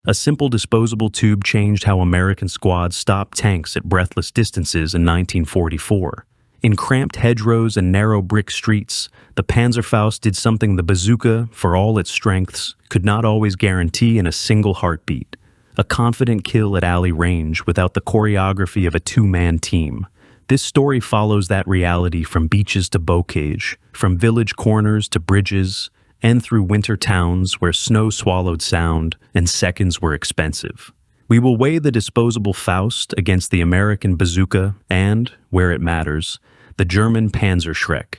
A simple disposable tube changed how American squads stopped tanks at breathless distances in 1944. In cramped hedgerows and narrow brick streets, the Panzerfaust did something the Bazooka, for all its strengths, could not always guarantee in a single heartbeat. A confident kill at alley range without the choreography of a two-man team. This story follows that reality from beaches to bocage, from village corners to bridges, and through winter towns where snow swallowed sound and seconds were expensive. We will weigh the disposable Faust against the American Bazooka and, where it matters, the German Panzerschreck.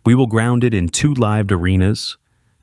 We will ground it in two lived arenas,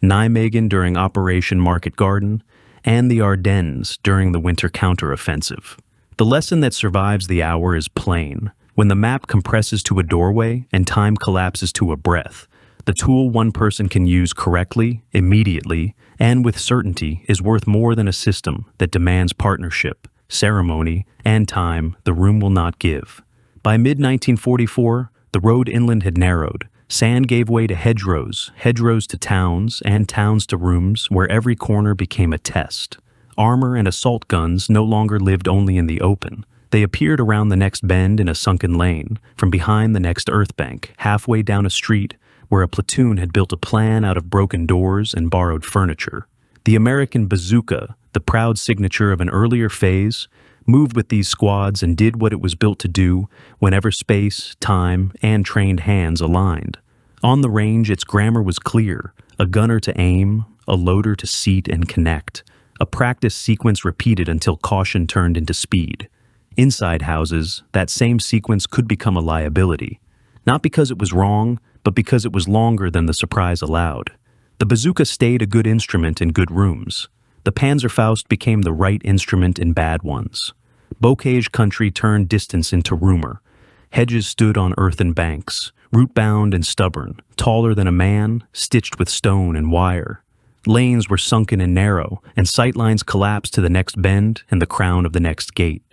Nijmegen during Operation Market Garden, and the Ardennes during the winter counteroffensive. The lesson that survives the hour is plain. When the map compresses to a doorway and time collapses to a breath, the tool one person can use correctly, immediately, and with certainty is worth more than a system that demands partnership, ceremony, and time the room will not give. By mid-1944, the road inland had narrowed. Sand gave way to hedgerows, hedgerows to towns, and towns to rooms where every corner became a test. Armor and assault guns no longer lived only in the open. They appeared around the next bend in a sunken lane, from behind the next earth bank, halfway down a street where a platoon had built a plan out of broken doors and borrowed furniture. The American Bazooka, the proud signature of an earlier phase, moved with these squads and did what it was built to do whenever space, time, and trained hands aligned. On the range, its grammar was clear: a gunner to aim, a loader to seat and connect, a practice sequence repeated until caution turned into speed. Inside houses, that same sequence could become a liability, not because it was wrong, but because it was longer than the surprise allowed. The Bazooka stayed a good instrument in good rooms. The Panzerfaust became the right instrument in bad ones. Bocage country turned distance into rumor. Hedges stood on earthen banks, root-bound and stubborn, taller than a man, stitched with stone and wire. Lanes were sunken and narrow, and sightlines collapsed to the next bend and the crown of the next gate.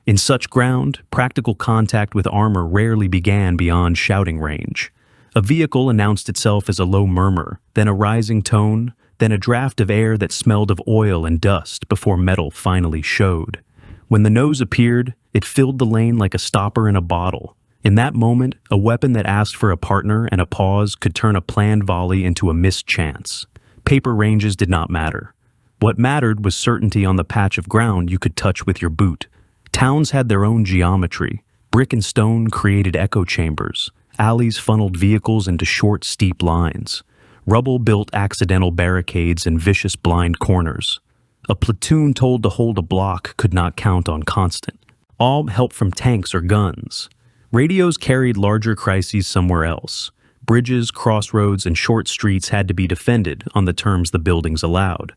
In such ground, practical contact with armor rarely began beyond shouting range. A vehicle announced itself as a low murmur, then a rising tone, then a draft of air that smelled of oil and dust before metal finally showed. When the nose appeared, it filled the lane like a stopper in a bottle. In that moment, a weapon that asked for a partner and a pause could turn a planned volley into a missed chance. Paper ranges did not matter. What mattered was certainty on the patch of ground you could touch with your boot. Towns had their own geometry. Brick and stone created echo chambers. Alleys funneled vehicles into short, steep lines. Rubble built accidental barricades and vicious blind corners. A platoon told to hold a block could not count on constant. All help from tanks or guns. Radios carried larger crises somewhere else. Bridges, crossroads, and short streets had to be defended on the terms the buildings allowed.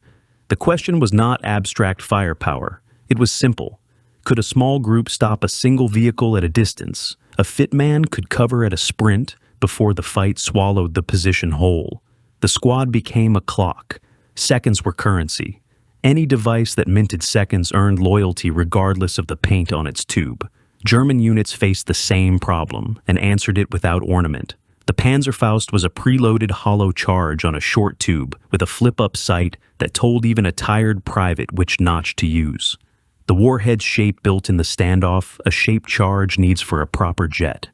The question was not abstract firepower. It was simple. Could a small group stop a single vehicle at a distance? A fit man could cover at a sprint before the fight swallowed the position whole. The squad became a clock. Seconds were currency. Any device that minted seconds earned loyalty regardless of the paint on its tube. German units faced the same problem and answered it without ornament. The Panzerfaust was a preloaded hollow charge on a short tube with a flip-up sight that told even a tired private which notch to use. The warhead's shape built in the standoff, a shape charge needs for a proper jet.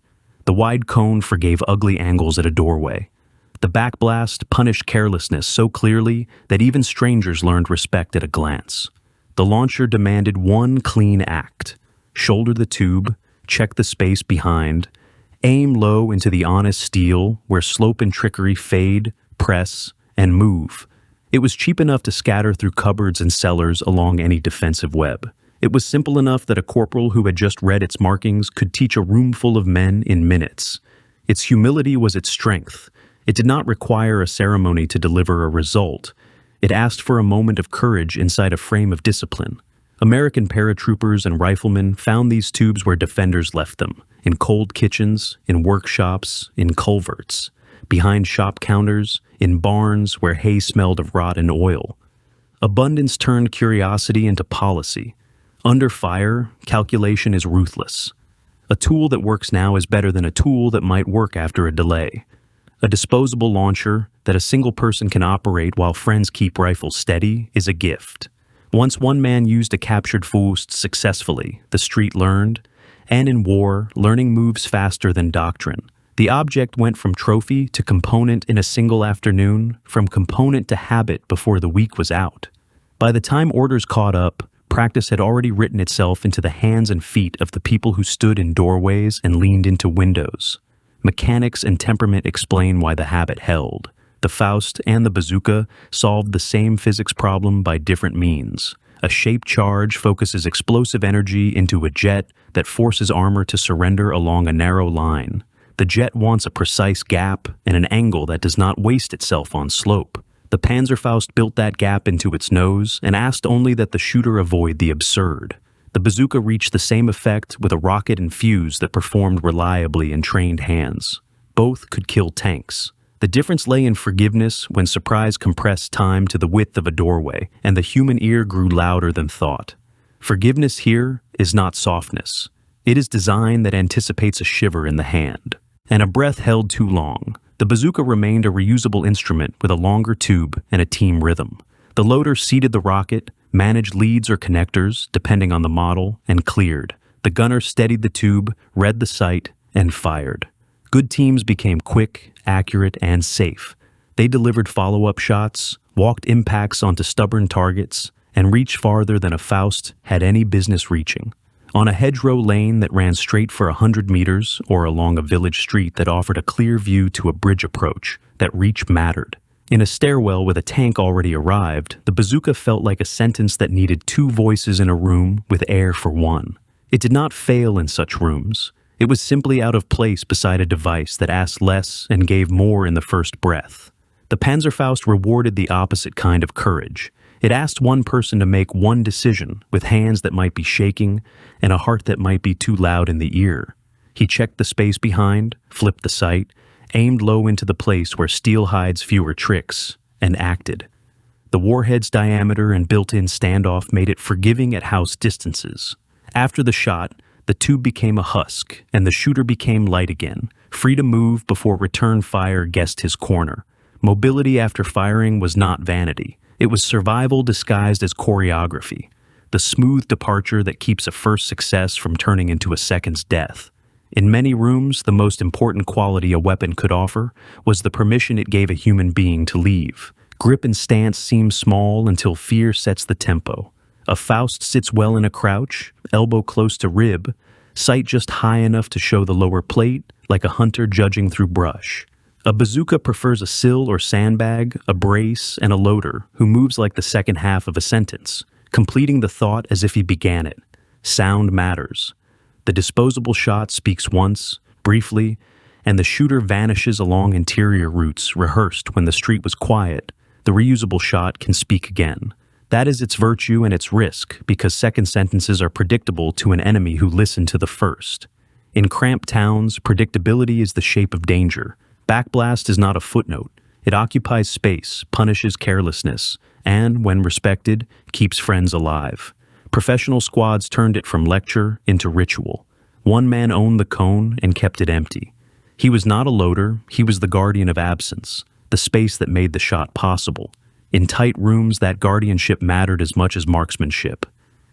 The wide cone forgave ugly angles at a doorway. The backblast punished carelessness so clearly that even strangers learned respect at a glance. The launcher demanded one clean act: shoulder the tube, check the space behind, aim low into the honest steel where slope and trickery fade, press, and move. It was cheap enough to scatter through cupboards and cellars along any defensive web. It was simple enough that a corporal who had just read its markings could teach a room full of men in minutes. Its humility was its strength. It did not require a ceremony to deliver a result. It asked for a moment of courage inside a frame of discipline. American paratroopers and riflemen found these tubes where defenders left them, in cold kitchens, in workshops, in culverts, behind shop counters, in barns where hay smelled of rot and oil. Abundance turned curiosity into policy. Under fire, calculation is ruthless. A tool that works now is better than a tool that might work after a delay. A disposable launcher that a single person can operate while friends keep rifles steady is a gift. Once one man used a captured Faust successfully, the street learned, and in war, learning moves faster than doctrine. The object went from trophy to component in a single afternoon, from component to habit before the week was out. By the time orders caught up, practice had already written itself into the hands and feet of the people who stood in doorways and leaned into windows. Mechanics and temperament explain why the habit held. The Faust and the Bazooka solved the same physics problem by different means. A shaped charge focuses explosive energy into a jet that forces armor to surrender along a narrow line. The jet wants a precise gap and an angle that does not waste itself on slope. The Panzerfaust built that gap into its nose and asked only that the shooter avoid the absurd. The Bazooka reached the same effect with a rocket and fuse that performed reliably in trained hands. Both could kill tanks. The difference lay in forgiveness when surprise compressed time to the width of a doorway and the human ear grew louder than thought. Forgiveness here is not softness. It is design that anticipates a shiver in the hand. And a breath held too long. The Bazooka remained a reusable instrument with a longer tube and a team rhythm. The loader seated the rocket, managed leads or connectors, depending on the model, and cleared. The gunner steadied the tube, read the sight, and fired. Good teams became quick, accurate, and safe. They delivered follow-up shots, walked impacts onto stubborn targets, and reached farther than a Faust had any business reaching. On a hedgerow lane that ran straight for 100 meters, or along a village street that offered a clear view to a bridge approach, that reach mattered. In a stairwell with a tank already arrived, the Bazooka felt like a sentence that needed two voices in a room with air for one. It did not fail in such rooms. It was simply out of place beside a device that asked less and gave more in the first breath. The Panzerfaust rewarded the opposite kind of courage. It asked one person to make one decision with hands that might be shaking and a heart that might be too loud in the ear. He checked the space behind, flipped the sight, aimed low into the place where steel hides fewer tricks, and acted. The warhead's diameter and built-in standoff made it forgiving at house distances. After the shot, the tube became a husk, and the shooter became light again, free to move before return fire guessed his corner. Mobility after firing was not vanity. It was survival disguised as choreography, the smooth departure that keeps a first success from turning into a second's death. In many rooms, the most important quality a weapon could offer was the permission it gave a human being to leave. Grip and stance seem small until fear sets the tempo. A Faust sits well in a crouch, elbow close to rib, sight just high enough to show the lower plate, like a hunter judging through brush. A Bazooka prefers a sill or sandbag, a brace, and a loader who moves like the second half of a sentence, completing the thought as if he began it. Sound matters. The disposable shot speaks once, briefly, and the shooter vanishes along interior routes rehearsed when the street was quiet. The reusable shot can speak again. That is its virtue and its risk, because second sentences are predictable to an enemy who listened to the first. In cramped towns, predictability is the shape of danger. Backblast is not a footnote. It occupies space, punishes carelessness, and, when respected, keeps friends alive. Professional squads turned it from lecture into ritual. One man owned the cone and kept it empty. He was not a loader, he was the guardian of absence, the space that made the shot possible. In tight rooms, that guardianship mattered as much as marksmanship.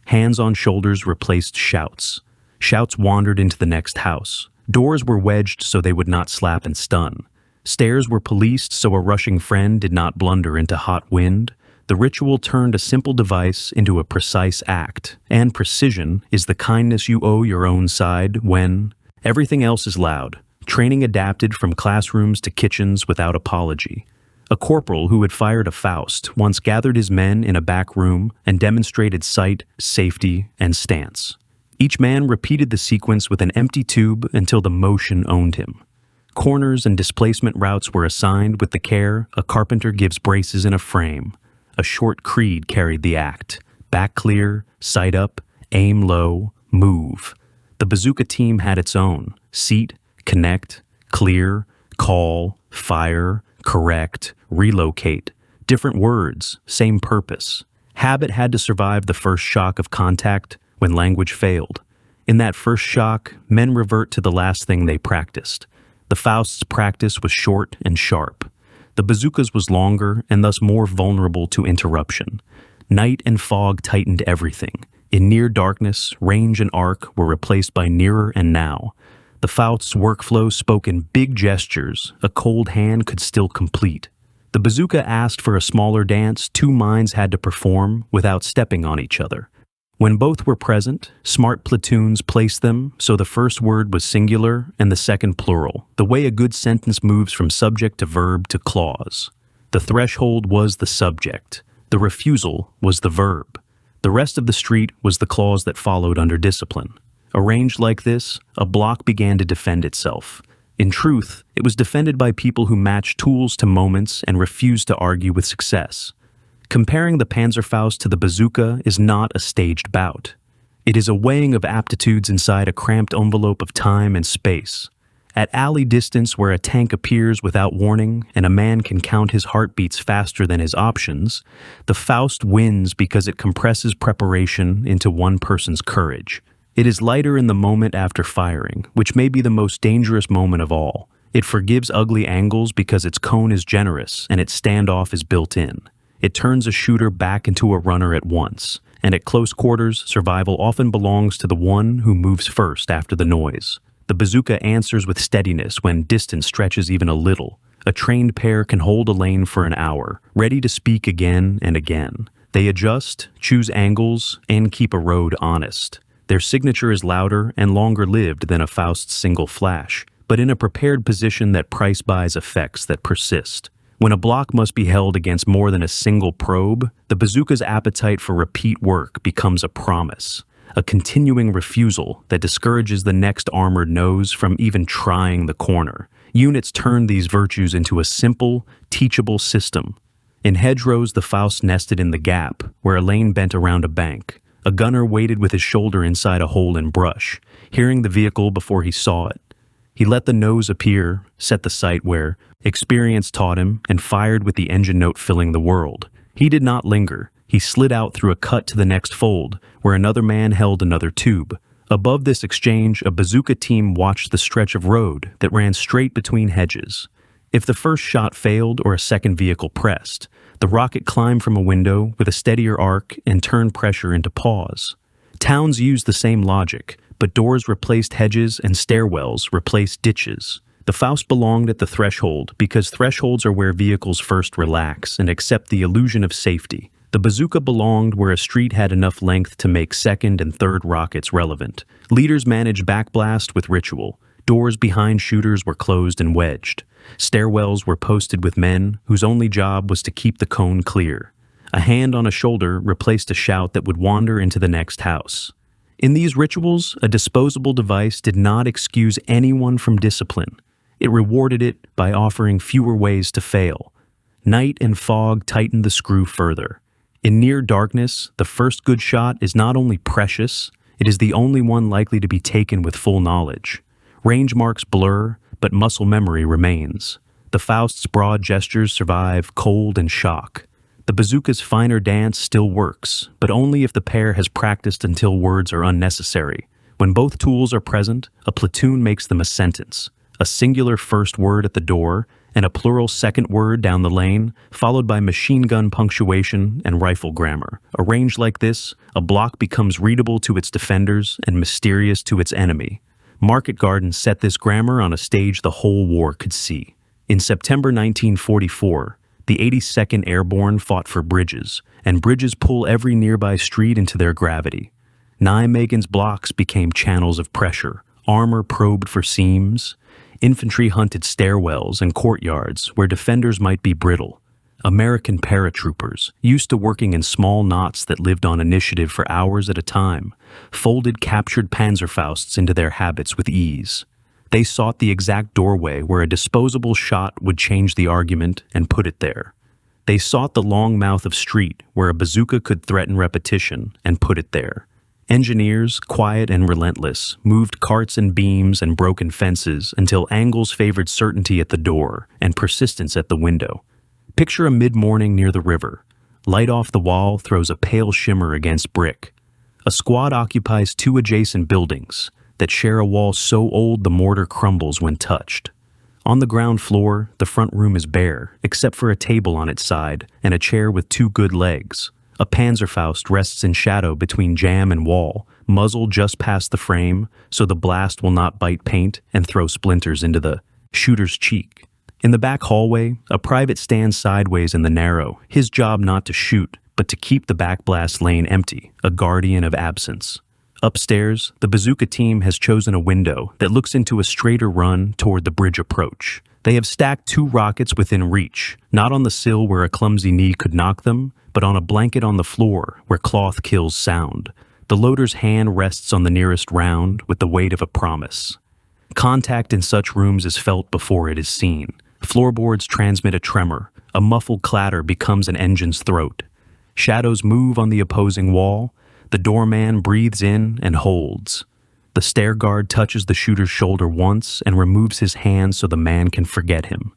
Hands on shoulders replaced shouts. Shouts wandered into the next house. Doors were wedged so they would not slap and stun. Stairs were policed so a rushing friend did not blunder into hot wind. The ritual turned a simple device into a precise act, and precision is the kindness you owe your own side when everything else is loud. Training adapted from classrooms to kitchens without apology. A corporal who had fired a Faust once gathered his men in a back room and demonstrated sight, safety, and stance. Each man repeated the sequence with an empty tube until the motion owned him. Corners and displacement routes were assigned with the care a carpenter gives braces in a frame. A short creed carried the act. Back clear, sight up, aim low, move. The Bazooka team had its own. Seat, connect, clear, call, fire, correct, relocate. Different words, same purpose. Habit had to survive the first shock of contact when language failed. In that first shock, men revert to the last thing they practiced. The Faust's practice was short and sharp. The Bazooka's was longer and thus more vulnerable to interruption. Night and fog tightened everything. In near darkness, range and arc were replaced by nearer and now. The Faust's workflow spoke in big gestures a cold hand could still complete. The bazooka asked for a smaller dance two minds had to perform without stepping on each other. When both were present, smart platoons placed them so the first word was singular and the second plural, the way a good sentence moves from subject to verb to clause. The threshold was the subject. The refusal was the verb. The rest of the street was the clause that followed under discipline. Arranged like this, a block began to defend itself. In truth, it was defended by people who matched tools to moments and refused to argue with success. Comparing the Panzerfaust to the bazooka is not a staged bout. It is a weighing of aptitudes inside a cramped envelope of time and space. At alley distance where a tank appears without warning and a man can count his heartbeats faster than his options, the Faust wins because it compresses preparation into one person's courage. It is lighter in the moment after firing, which may be the most dangerous moment of all. It forgives ugly angles because its cone is generous and its standoff is built in. It turns a shooter back into a runner at once, and at close quarters, survival often belongs to the one who moves first after the noise. The bazooka answers with steadiness when distance stretches even a little. A trained pair can hold a lane for an hour, ready to speak again and again. They adjust, choose angles, and keep a road honest. Their signature is louder and longer-lived than a Faust's single flash, but in a prepared position that price buys effects that persist. When a block must be held against more than a single probe, the bazooka's appetite for repeat work becomes a promise, a continuing refusal that discourages the next armored nose from even trying the corner. Units turn these virtues into a simple, teachable system. In hedgerows, the Faust nested in the gap, where a lane bent around a bank. A gunner waited with his shoulder inside a hole in brush, hearing the vehicle before he saw it. He let the nose appear, set the sight where experience taught him, and fired with the engine note filling the world. He did not linger. He slid out through a cut to the next fold, where another man held another tube. Above this exchange, a bazooka team watched the stretch of road that ran straight between hedges. If the first shot failed or a second vehicle pressed, the rocket climbed from a window with a steadier arc and turned pressure into pause. Towns used the same logic, but doors replaced hedges and stairwells replaced ditches. The Faust belonged at the threshold because thresholds are where vehicles first relax and accept the illusion of safety. The bazooka belonged where a street had enough length to make second and third rockets relevant. Leaders managed backblast with ritual. Doors behind shooters were closed and wedged. Stairwells were posted with men whose only job was to keep the cone clear. A hand on a shoulder replaced a shout that would wander into the next house. In these rituals, a disposable device did not excuse anyone from discipline. It rewarded it by offering fewer ways to fail. Night and fog tightened the screw further. In near darkness, the first good shot is not only precious, it is the only one likely to be taken with full knowledge. Range marks blur, but muscle memory remains. The Faust's broad gestures survive cold and shock. The bazooka's finer dance still works, but only if the pair has practiced until words are unnecessary. When both tools are present, a platoon makes them a sentence, a singular first word at the door, and a plural second word down the lane, followed by machine gun punctuation and rifle grammar. Arranged like this, a block becomes readable to its defenders and mysterious to its enemy. Market Garden set this grammar on a stage the whole war could see. In September 1944, the 82nd Airborne fought for bridges, and bridges pull every nearby street into their gravity. Nijmegen's blocks became channels of pressure, armor probed for seams. Infantry hunted stairwells and courtyards where defenders might be brittle. American paratroopers, used to working in small knots that lived on initiative for hours at a time, folded captured Panzerfausts into their habits with ease. They sought the exact doorway where a disposable shot would change the argument and put it there. They sought the long mouth of street where a bazooka could threaten repetition and put it there. Engineers, quiet and relentless, moved carts and beams and broken fences until angles favored certainty at the door and persistence at the window. Picture a mid-morning near the river. Light off the wall throws a pale shimmer against brick. A squad occupies two adjacent buildings that share a wall so old the mortar crumbles when touched. On the ground floor, the front room is bare, except for a table on its side and a chair with two good legs. A Panzerfaust rests in shadow between jam and wall, muzzle just past the frame, so the blast will not bite paint and throw splinters into the shooter's cheek. In the back hallway, a private stands sideways in the narrow, his job not to shoot, but to keep the backblast lane empty, a guardian of absence. Upstairs, the Bazooka team has chosen a window that looks into a straighter run toward the bridge approach. They have stacked 2 rockets within reach, not on the sill where a clumsy knee could knock them, but on a blanket on the floor where cloth kills sound. The loader's hand rests on the nearest round with the weight of a promise. Contact in such rooms is felt before it is seen. Floorboards transmit a tremor. A muffled clatter becomes an engine's throat. Shadows move on the opposing wall. The doorman breathes in and holds. The stair guard touches the shooter's shoulder once and removes his hand so the man can forget him.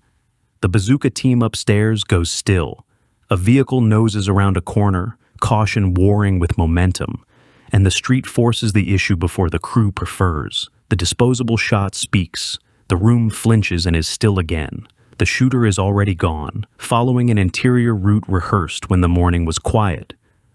The Bazooka team upstairs goes still. A vehicle noses around a corner, caution warring with momentum, and the street forces the issue before the crew prefers. The disposable shot speaks. The room flinches and is still again. The shooter is already gone, following an interior route rehearsed when the morning was quiet.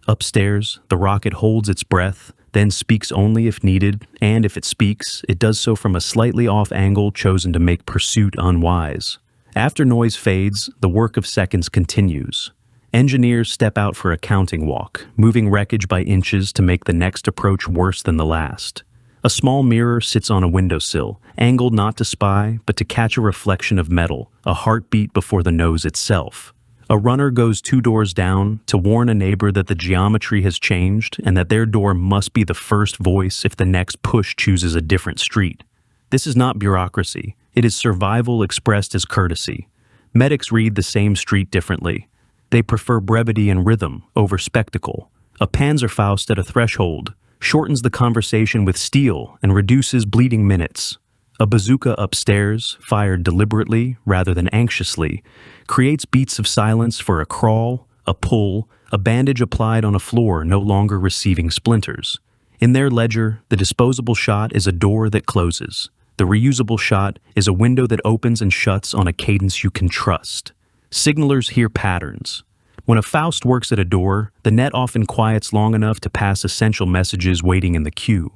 Upstairs, the rocket holds its breath, then speaks only if needed, and if it speaks, it does so from a slightly off angle chosen to make pursuit unwise. After noise fades, the work of seconds continues. Engineers step out for a counting walk, moving wreckage by inches to make the next approach worse than the last. A small mirror sits on a windowsill, angled not to spy, but to catch a reflection of metal, a heartbeat before the nose itself. A runner goes 2 doors down to warn a neighbor that the geometry has changed and that their door must be the first voice if the next push chooses a different street. This is not bureaucracy. It is survival expressed as courtesy. Medics read the same street differently. They prefer brevity and rhythm over spectacle. A Panzerfaust at a threshold shortens the conversation with steel and reduces bleeding minutes. A bazooka upstairs, fired deliberately rather than anxiously, creates beats of silence for a crawl, a pull, a bandage applied on a floor no longer receiving splinters. In their ledger, the disposable shot is a door that closes. The reusable shot is a window that opens and shuts on a cadence you can trust. Signalers hear patterns. When a Faust works at a door, the net often quiets long enough to pass essential messages waiting in the queue.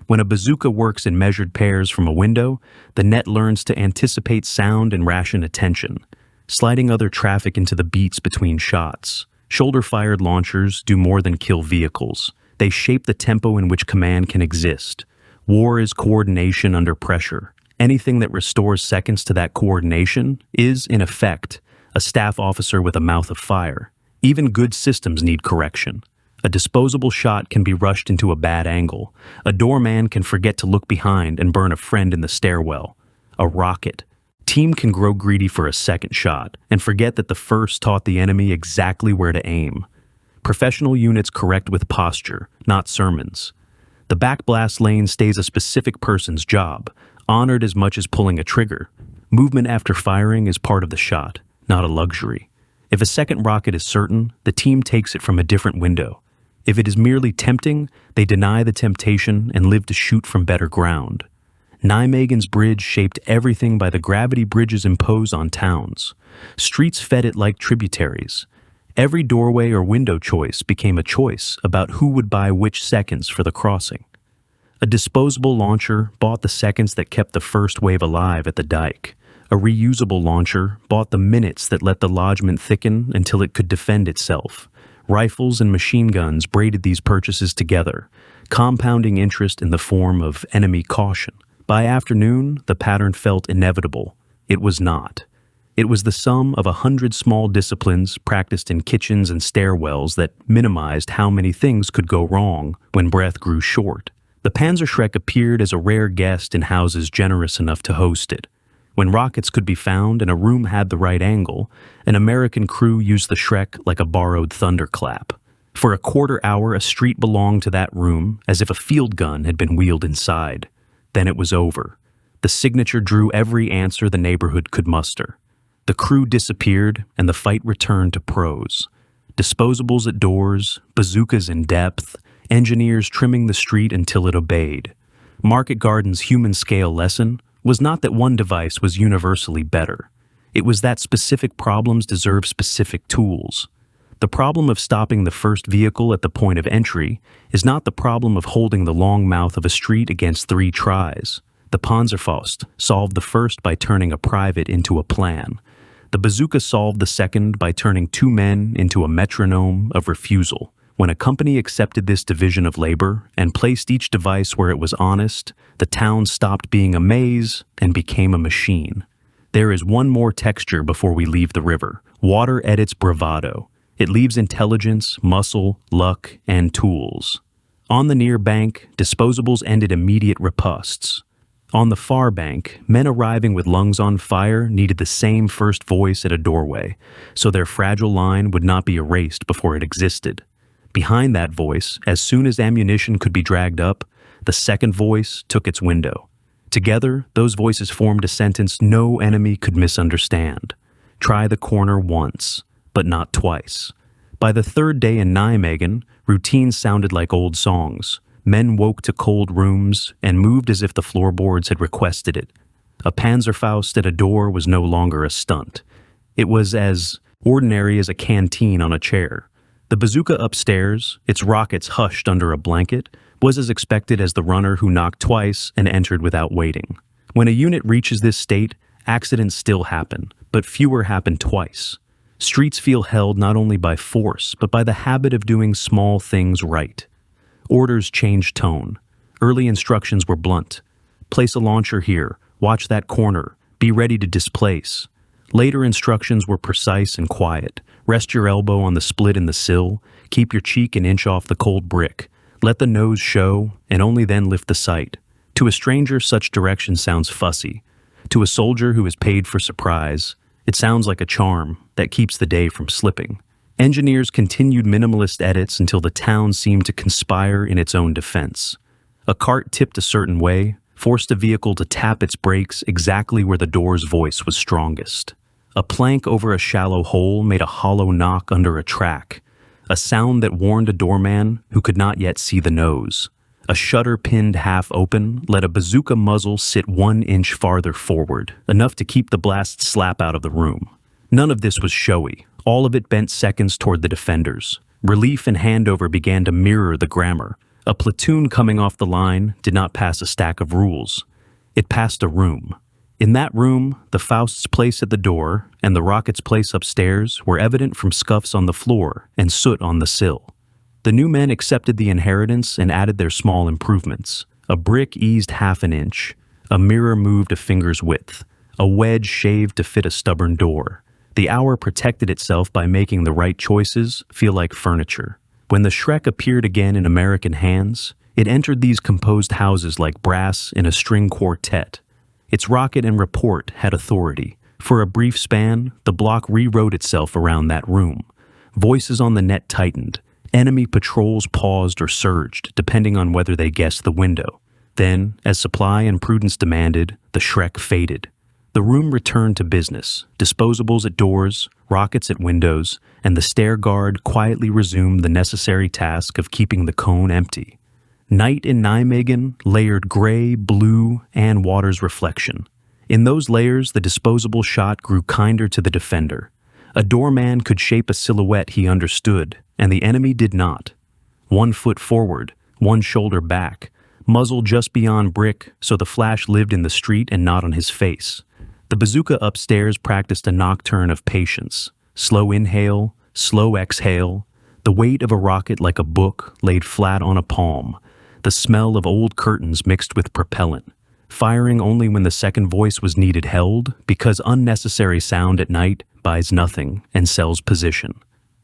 When a bazooka works in measured pairs from a window, the net learns to anticipate sound and ration attention, sliding other traffic into the beats between shots. Shoulder-fired launchers do more than kill vehicles. They shape the tempo in which command can exist. War is coordination under pressure. Anything that restores seconds to that coordination is, in effect, a staff officer with a mouth of fire. Even good systems need correction. A disposable shot can be rushed into a bad angle. A doorman can forget to look behind and burn a friend in the stairwell. A rocket. Team can grow greedy for a second shot and forget that the first taught the enemy exactly where to aim. Professional units correct with posture, not sermons. The backblast lane stays a specific person's job, honored as much as pulling a trigger. Movement after firing is part of the shot, not a luxury. If a second rocket is certain, the team takes it from a different window. If it is merely tempting, they deny the temptation and live to shoot from better ground. Nijmegen's bridge shaped everything by the gravity bridges impose on towns. Streets fed it like tributaries. Every doorway or window choice became a choice about who would buy which seconds for the crossing. A disposable launcher bought the seconds that kept the first wave alive at the dike. A reusable launcher bought the minutes that let the lodgment thicken until it could defend itself. Rifles and machine guns braided these purchases together, compounding interest in the form of enemy caution. By afternoon, the pattern felt inevitable. It was not. It was the sum of 100 small disciplines practiced in kitchens and stairwells that minimized how many things could go wrong when breath grew short. The Panzerschreck appeared as a rare guest in houses generous enough to host it. When rockets could be found and a room had the right angle, an American crew used the Schreck like a borrowed thunderclap. For a quarter hour, a street belonged to that room, as if a field gun had been wheeled inside. Then it was over. The signature drew every answer the neighborhood could muster. The crew disappeared, and the fight returned to prose. Disposables at doors, bazookas in depth, engineers trimming the street until it obeyed. Market Garden's human-scale lesson was not that one device was universally better. It was that specific problems deserve specific tools. The problem of stopping the first vehicle at the point of entry is not the problem of holding the long mouth of a street against 3 tries. The Panzerfaust solved the first by turning a private into a plan. The Bazooka solved the second by turning 2 men into a metronome of refusal. When a company accepted this division of labor and placed each device where it was honest, the town stopped being a maze and became a machine. There is one more texture before we leave the river. Water edits bravado. It leaves intelligence, muscle, luck, and tools. On the near bank, disposables ended immediate riposts. On the far bank, men arriving with lungs on fire needed the same first voice at a doorway, so their fragile line would not be erased before it existed. Behind that voice, as soon as ammunition could be dragged up, the second voice took its window. Together, those voices formed a sentence no enemy could misunderstand. Try the corner once, but not twice. By the third day in Nijmegen, routines sounded like old songs. Men woke to cold rooms and moved as if the floorboards had requested it. A Panzerfaust at a door was no longer a stunt. It was as ordinary as a canteen on a chair. The Bazooka upstairs, its rockets hushed under a blanket, was as expected as the runner who knocked twice and entered without waiting. When a unit reaches this state, accidents still happen, but fewer happen twice. Streets feel held not only by force, but by the habit of doing small things right. Orders changed tone. Early instructions were blunt. Place a launcher here, watch that corner, be ready to displace. Later instructions were precise and quiet. Rest your elbow on the split in the sill, keep your cheek an inch off the cold brick, let the nose show, and only then lift the sight. To a stranger, such direction sounds fussy. To a soldier who is paid for surprise, it sounds like a charm that keeps the day from slipping. Engineers continued minimalist edits until the town seemed to conspire in its own defense. A cart tipped a certain way, forced a vehicle to tap its brakes exactly where the door's voice was strongest. A plank over a shallow hole made a hollow knock under a track, a sound that warned a doorman who could not yet see the nose. A shutter pinned half open let a bazooka muzzle sit 1 inch farther forward, enough to keep the blast slap out of the room. None of this was showy. All of it bent seconds toward the defenders. Relief and handover began to mirror the grammar. A platoon coming off the line did not pass a stack of rules. It passed a room. In that room, the Faust's place at the door and the rocket's place upstairs were evident from scuffs on the floor and soot on the sill. The new men accepted the inheritance and added their small improvements. A brick eased half an inch. A mirror moved a finger's width. A wedge shaved to fit a stubborn door. The hour protected itself by making the right choices feel like furniture. When the Shrek appeared again in American hands, it entered these composed houses like brass in a string quartet. Its rocket and report had authority. For a brief span, the block rewrote itself around that room. Voices on the net tightened. Enemy patrols paused or surged, depending on whether they guessed the window. Then, as supply and prudence demanded, the Shrek faded. The room returned to business, disposables at doors, rockets at windows, and the stair guard quietly resumed the necessary task of keeping the cone empty. Night in Nijmegen layered gray, blue, and water's reflection. In those layers, the disposable shot grew kinder to the defender. A doorman could shape a silhouette he understood, and the enemy did not. 1 foot forward, 1 shoulder back, muzzle just beyond brick so the flash lived in the street and not on his face. The bazooka upstairs practiced a nocturne of patience. Slow inhale, slow exhale, the weight of a rocket like a book laid flat on a palm, the smell of old curtains mixed with propellant, firing only when the second voice was needed held, because unnecessary sound at night buys nothing and sells position.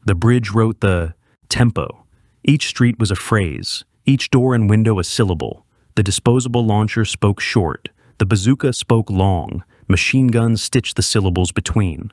The bridge wrote the tempo. Each street was a phrase, each door and window a syllable. The disposable launcher spoke short, the bazooka spoke long, machine guns stitched the syllables between.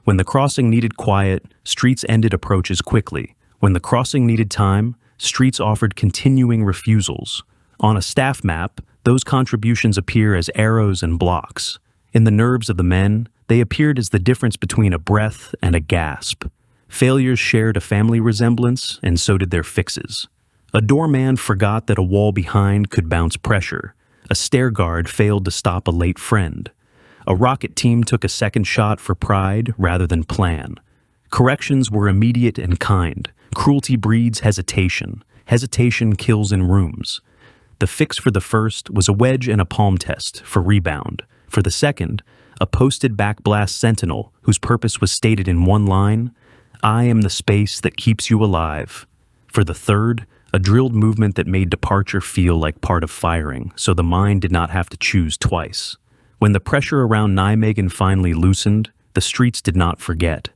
When the crossing needed quiet, streets ended approaches quickly. When the crossing needed time, streets offered continuing refusals. On a staff map, those contributions appear as arrows and blocks. In the nerves of the men, they appeared as the difference between a breath and a gasp. Failures shared a family resemblance, and so did their fixes. A doorman forgot that a wall behind could bounce pressure. A stair guard failed to stop a late friend. A rocket team took a second shot for pride rather than plan. Corrections were immediate and kind. Cruelty breeds hesitation. Hesitation kills in rooms. The fix for the first was a wedge and a palm test for rebound. For the second, a posted backblast sentinel whose purpose was stated in one line, "I am the space that keeps you alive." For the third, a drilled movement that made departure feel like part of firing, so the mind did not have to choose twice. When the pressure around Nijmegen finally loosened, the streets did not forget.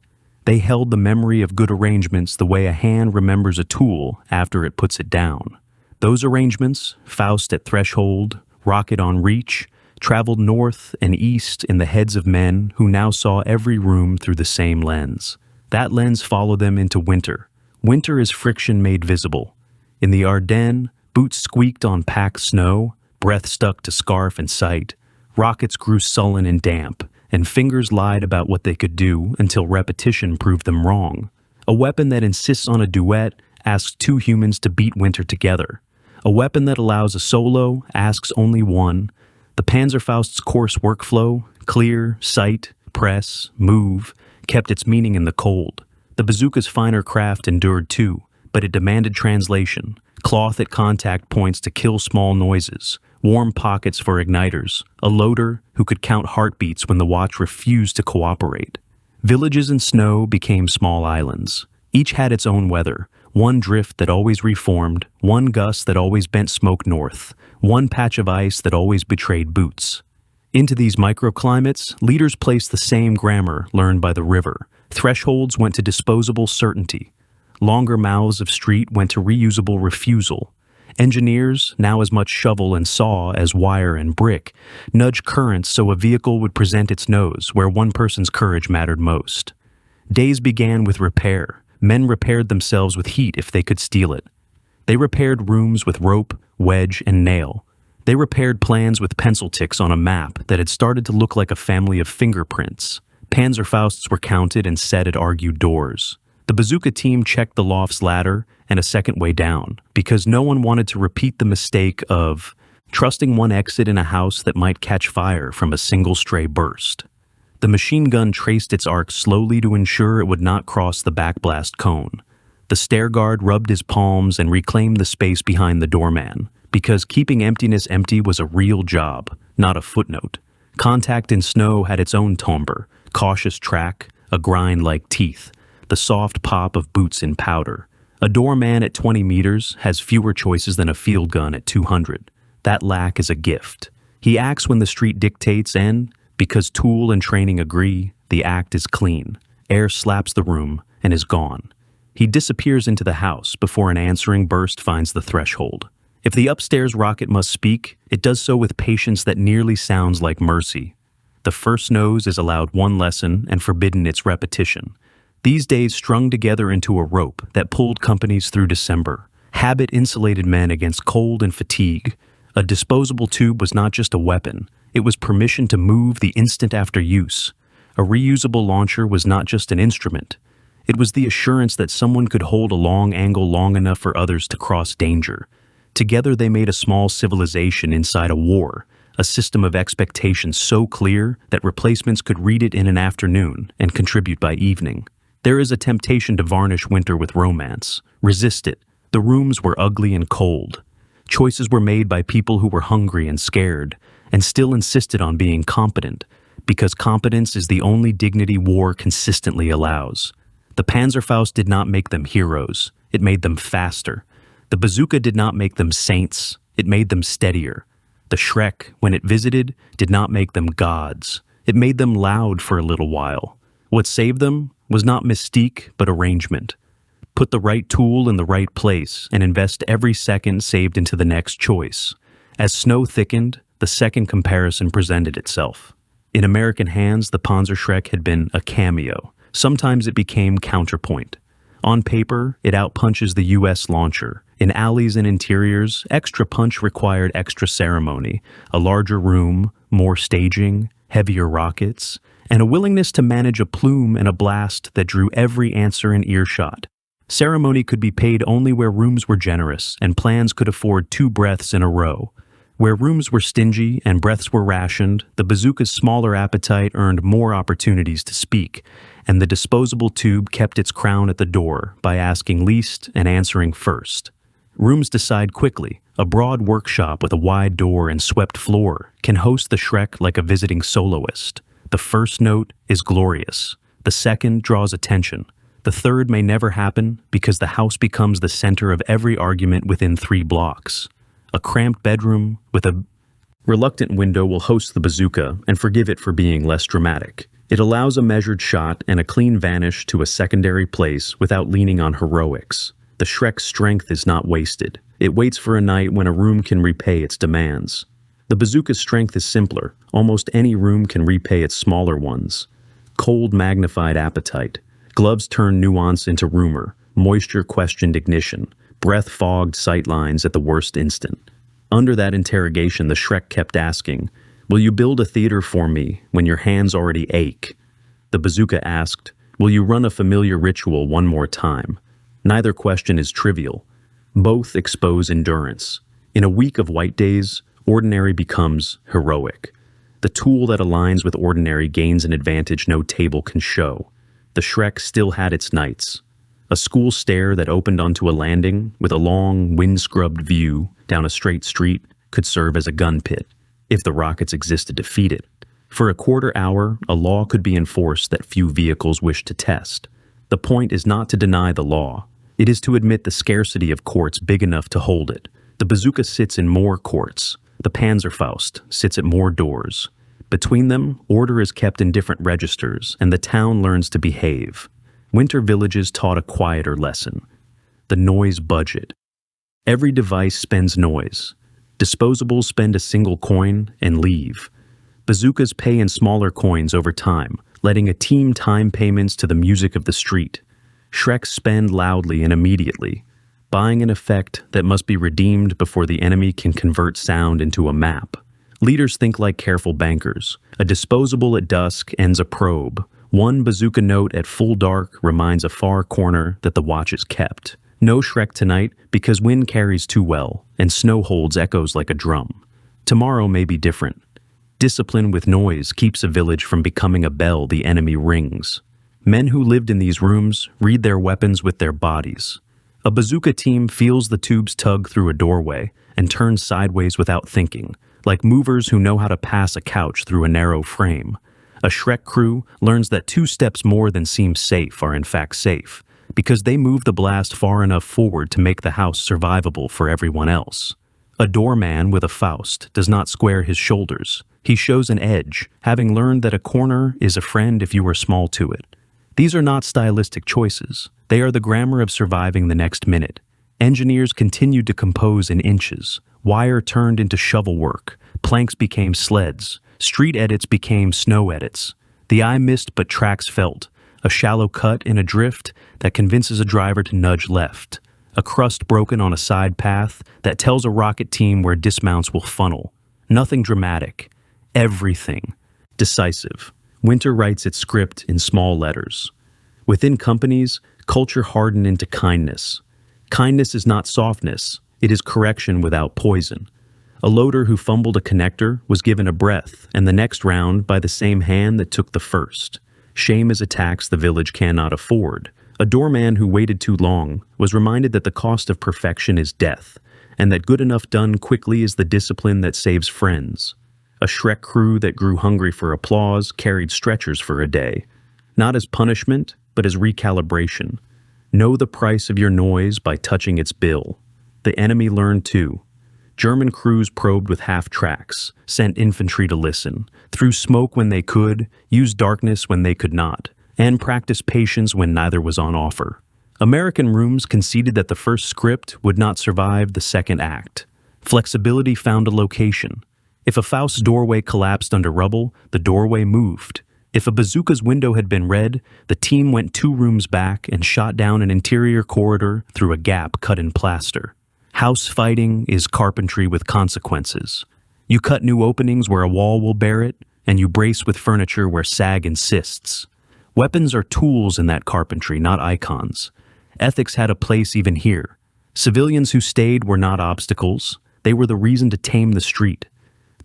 They held the memory of good arrangements the way a hand remembers a tool after it puts it down. Those arrangements, Faust at threshold, rocket on reach, traveled north and east in the heads of men who now saw every room through the same lens. That lens followed them into winter. Winter is friction made visible. In the Ardennes, boots squeaked on packed snow, breath stuck to scarf and sight. Rockets grew sullen and damp, and fingers lied about what they could do until repetition proved them wrong. A weapon that insists on a duet asks two humans to beat winter together. A weapon that allows a solo asks only one. The Panzerfaust's coarse workflow, clear, sight, press, move, kept its meaning in the cold. The bazooka's finer craft endured too, but it demanded translation. Cloth at contact points to kill small noises, warm pockets for igniters, a loader who could count heartbeats when the watch refused to cooperate. Villages in snow became small islands. Each had its own weather, one drift that always reformed, one gust that always bent smoke north, one patch of ice that always betrayed boots. Into these microclimates, leaders placed the same grammar learned by the river. Thresholds went to disposable certainty. Longer mouths of street went to reusable refusal. Engineers, now as much shovel and saw as wire and brick, nudged currents so a vehicle would present its nose where one person's courage mattered most. Days began with repair. Men repaired themselves with heat if they could steal it. They repaired rooms with rope, wedge, and nail. They repaired plans with pencil ticks on a map that had started to look like a family of fingerprints. Panzerfausts were counted and set at argued doors. The bazooka team checked the loft's ladder and a second way down, because no one wanted to repeat the mistake of trusting one exit in a house that might catch fire from a single stray burst. The machine gun traced its arc slowly to ensure it would not cross the backblast cone. The stair guard rubbed his palms and reclaimed the space behind the doorman, because keeping emptiness empty was a real job, not a footnote. Contact in snow had its own timbre, cautious track, a grind like teeth, the soft pop of boots in powder. A doorman at 20 meters has fewer choices than a field gun at 200. That lack is a gift. He acts when the street dictates and, because tool and training agree, the act is clean. Air slaps the room and is gone. He disappears into the house before an answering burst finds the threshold. If the upstairs rocket must speak, it does so with patience that nearly sounds like mercy. The first nose is allowed one lesson and forbidden its repetition. These days strung together into a rope that pulled companies through December. Habit insulated men against cold and fatigue. A disposable tube was not just a weapon. It was permission to move the instant after use. A reusable launcher was not just an instrument. It was the assurance that someone could hold a long angle long enough for others to cross danger. Together they made a small civilization inside a war, a system of expectations so clear that replacements could read it in an afternoon and contribute by evening. There is a temptation to varnish winter with romance. Resist it. The rooms were ugly and cold. Choices were made by people who were hungry and scared, and still insisted on being competent, because competence is the only dignity war consistently allows. The Panzerfaust did not make them heroes, it made them faster. The bazooka did not make them saints, it made them steadier. The Shrek, when it visited, did not make them gods, it made them loud for a little while. What saved them was not mystique, but arrangement. Put the right tool in the right place and invest every second saved into the next choice. As snow thickened, the second comparison presented itself. In American hands, the Panzerschreck had been a cameo. Sometimes it became counterpoint. On paper, it outpunches the U.S. launcher. In alleys and interiors, extra punch required extra ceremony, a larger room, more staging, heavier rockets, and a willingness to manage a plume and a blast that drew every answer in earshot. Ceremony could be paid only where rooms were generous and plans could afford 2 breaths in a row. Where rooms were stingy and breaths were rationed, the bazooka's smaller appetite earned more opportunities to speak, and the disposable tube kept its crown at the door by asking least and answering first. Rooms decide quickly. A broad workshop with a wide door and swept floor can host the Shrek like a visiting soloist. The first note is glorious. The second draws attention. The third may never happen because the house becomes the center of every argument within 3 blocks. A cramped bedroom with a reluctant window will host the bazooka and forgive it for being less dramatic. It allows a measured shot and a clean vanish to a secondary place without leaning on heroics. The Shrek's strength is not wasted. It waits for a night when a room can repay its demands. The bazooka's strength is simpler. Almost any room can repay its smaller ones. Cold magnified appetite. Gloves turn nuance into rumor. Moisture questioned ignition. Breath fogged sightlines at the worst instant. Under that interrogation, the Shrek kept asking, "Will you build a theater for me when your hands already ache?" The bazooka asked, "Will you run a familiar ritual one more time?" Neither question is trivial. Both expose endurance. In a week of white days, ordinary becomes heroic. The tool that aligns with ordinary gains an advantage no table can show. The Shrek still had its nights. A school stair that opened onto a landing with a long, wind-scrubbed view down a straight street could serve as a gun pit, if the rockets existed to feed it. For a quarter hour, a law could be enforced that few vehicles wished to test. The point is not to deny the law. It is to admit the scarcity of courts big enough to hold it. The bazooka sits in more courts. The Panzerfaust sits at more doors. Between them, order is kept in different registers, and the town learns to behave. Winter villages taught a quieter lesson. The noise budget. Every device spends noise. Disposables spend a single coin and leave. Bazookas pay in smaller coins over time, letting a team time payments to the music of the street. Shreks spend loudly and immediately, buying an effect that must be redeemed before the enemy can convert sound into a map. Leaders think like careful bankers. A disposable at dusk ends a probe. One bazooka note at full dark reminds a far corner that the watch is kept. No Shrek tonight because wind carries too well, and snow holds echoes like a drum. Tomorrow may be different. Discipline with noise keeps a village from becoming a bell the enemy rings. Men who lived in these rooms read their weapons with their bodies. A bazooka team feels the tubes tug through a doorway and turns sideways without thinking, like movers who know how to pass a couch through a narrow frame. A Shrek crew learns that 2 steps more than seem safe are in fact safe, because they move the blast far enough forward to make the house survivable for everyone else. A doorman with a Faust does not square his shoulders. He shows an edge, having learned that a corner is a friend if you are small to it. These are not stylistic choices. They are the grammar of surviving the next minute. Engineers continued to compose in inches. Wire turned into shovel work. Planks became sleds. Street edits became snow edits. The eye missed but tracks felt. A shallow cut in a drift that convinces a driver to nudge left. A crust broken on a side path that tells a rocket team where dismounts will funnel. Nothing dramatic. Everything. Decisive. Winter writes its script in small letters. Within companies, culture hardened into kindness. Kindness is not softness. It is correction without poison. A loader who fumbled a connector was given a breath, and the next round by the same hand that took the first. Shame is a tax the village cannot afford. A doorman who waited too long was reminded that the cost of perfection is death, and that good enough done quickly is the discipline that saves friends. A Shrek crew that grew hungry for applause carried stretchers for a day, not as punishment, but as recalibration. Know the price of your noise by touching its bill. The enemy learned too. German crews probed with half-tracks, sent infantry to listen, threw smoke when they could, used darkness when they could not, and practiced patience when neither was on offer. American rooms conceded that the first script would not survive the second act. Flexibility found a location. If a Faust's doorway collapsed under rubble, the doorway moved. If a bazooka's window had been red, the team went 2 rooms back and shot down an interior corridor through a gap cut in plaster. House fighting is carpentry with consequences. You cut new openings where a wall will bear it, and you brace with furniture where sag insists. Weapons are tools in that carpentry, not icons. Ethics had a place even here. Civilians who stayed were not obstacles. They were the reason to tame the street.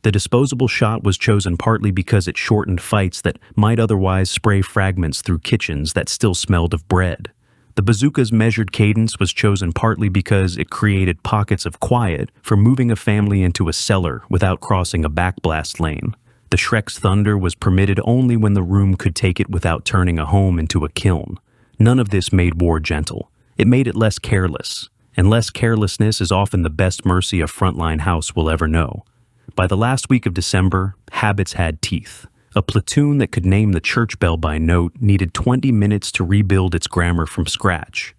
The disposable shot was chosen partly because it shortened fights that might otherwise spray fragments through kitchens that still smelled of bread. The bazooka's measured cadence was chosen partly because it created pockets of quiet for moving a family into a cellar without crossing a backblast lane. The Shrek's thunder was permitted only when the room could take it without turning a home into a kiln. None of this made war gentle. It made it less careless, and less carelessness is often the best mercy a frontline house will ever know. By the last week of December, habits had teeth. A platoon that could name the church bell by note needed 20 minutes to rebuild its grammar from scratch.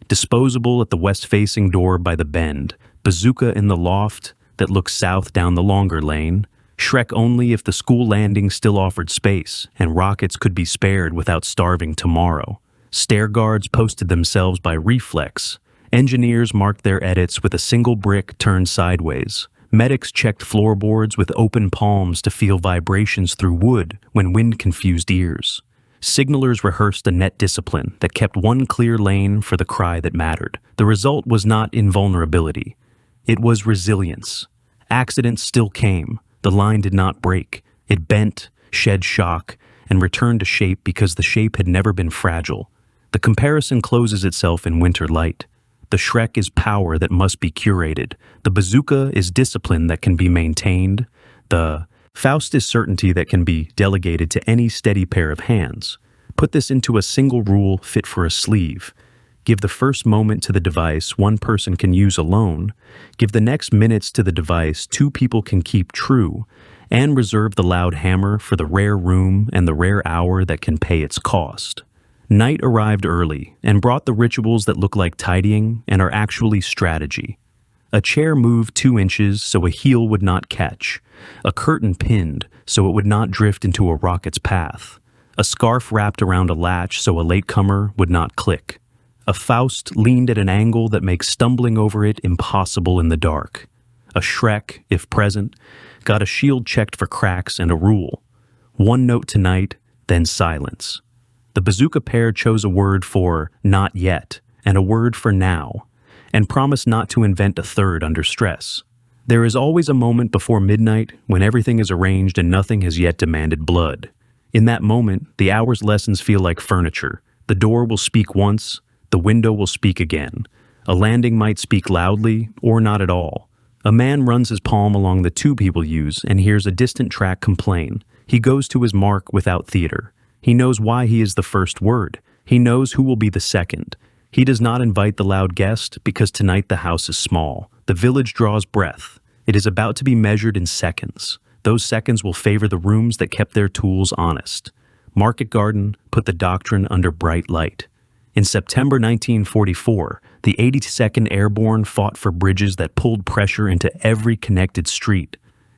Disposable at the west-facing door by the bend, bazooka in the loft that looks south down the longer lane, Shrek only if the school landing still offered space, and rockets could be spared without starving tomorrow. Stair guards posted themselves by reflex. Engineers marked their edits with a single brick turned sideways. Medics checked floorboards with open palms to feel vibrations through wood when wind confused ears. Signalers rehearsed a net discipline that kept one clear lane for the cry that mattered. The result was not invulnerability. It was resilience. Accidents still came. The line did not break. It bent, shed shock, and returned to shape because the shape had never been fragile. The comparison closes itself in winter light. The Shrek is power that must be curated. The bazooka is discipline that can be maintained. The Faust is certainty that can be delegated to any steady pair of hands. Put this into a single rule fit for a sleeve. Give the first moment to the device one person can use alone. Give the next minutes to the device two people can keep true. And reserve the loud hammer for the rare room and the rare hour that can pay its cost. Night arrived early and brought the rituals that look like tidying and are actually strategy. A chair moved 2 inches so a heel would not catch. A curtain pinned so it would not drift into a rocket's path. A scarf wrapped around a latch so a latecomer would not click. A Faust leaned at an angle that makes stumbling over it impossible in the dark. A Shrek, if present, got a shield checked for cracks and a rule. One note tonight, then silence. The bazooka pair chose a word for not yet and a word for now, and promised not to invent a third under stress. There is always a moment before midnight when everything is arranged and nothing has yet demanded blood. In that moment, the hour's lessons feel like furniture. The door will speak once, the window will speak again. A landing might speak loudly or not at all. A man runs his palm along the tube he will use and hears a distant track complain. He goes to his mark without theater. He knows why he is the first word. He knows who will be the second. He does not invite the loud guest because tonight the house is small. The village draws breath. It is about to be measured in seconds. Those seconds will favor the rooms that kept their tools honest. Market Garden put the doctrine under bright light. In September 1944, the 82nd Airborne fought for bridges that pulled pressure into every connected street.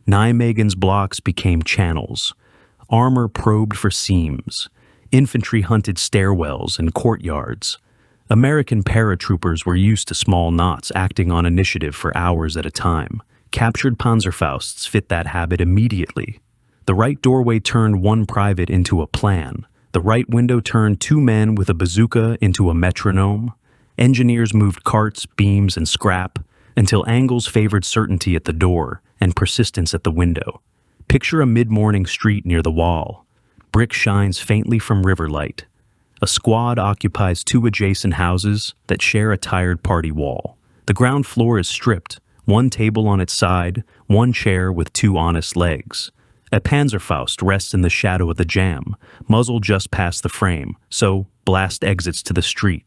Nijmegen's blocks became channels. Armor probed for seams. Infantry hunted stairwells and courtyards. American paratroopers were used to small knots acting on initiative for hours at a time. Captured Panzerfausts fit that habit immediately. The right doorway turned one private into a plan. The right window turned 2 men with a bazooka into a metronome. Engineers moved carts, beams, and scrap until angles favored certainty at the door and persistence at the window. Picture a mid-morning street near the wall. Brick shines faintly from river light. A squad occupies 2 adjacent houses that share a tired party wall. The ground floor is stripped, 1 table on its side, 1 chair with 2 honest legs. A Panzerfaust rests in the shadow of the jam, muzzle just past the frame, so blast exits to the street.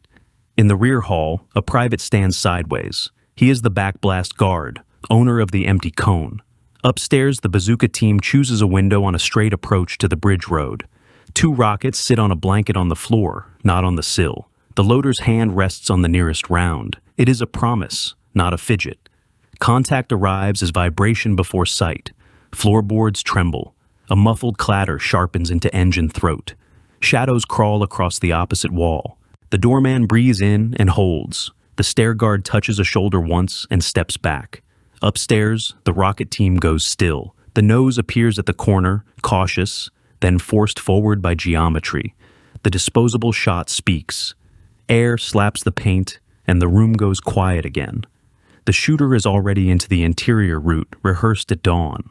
In the rear hall, a private stands sideways. He is the backblast guard, owner of the empty cone. Upstairs, the bazooka team chooses a window on a straight approach to the bridge road. 2 rockets sit on a blanket on the floor, not on the sill. The loader's hand rests on the nearest round. It is a promise, not a fidget. Contact arrives as vibration before sight. Floorboards tremble. A muffled clatter sharpens into engine throat. Shadows crawl across the opposite wall. The doorman breathes in and holds. The stair guard touches a shoulder once and steps back. Upstairs, the rocket team goes still. The nose appears at the corner, cautious, then forced forward by geometry. The disposable shot speaks. Air slaps the paint, and the room goes quiet again. The shooter is already into the interior route, rehearsed at dawn.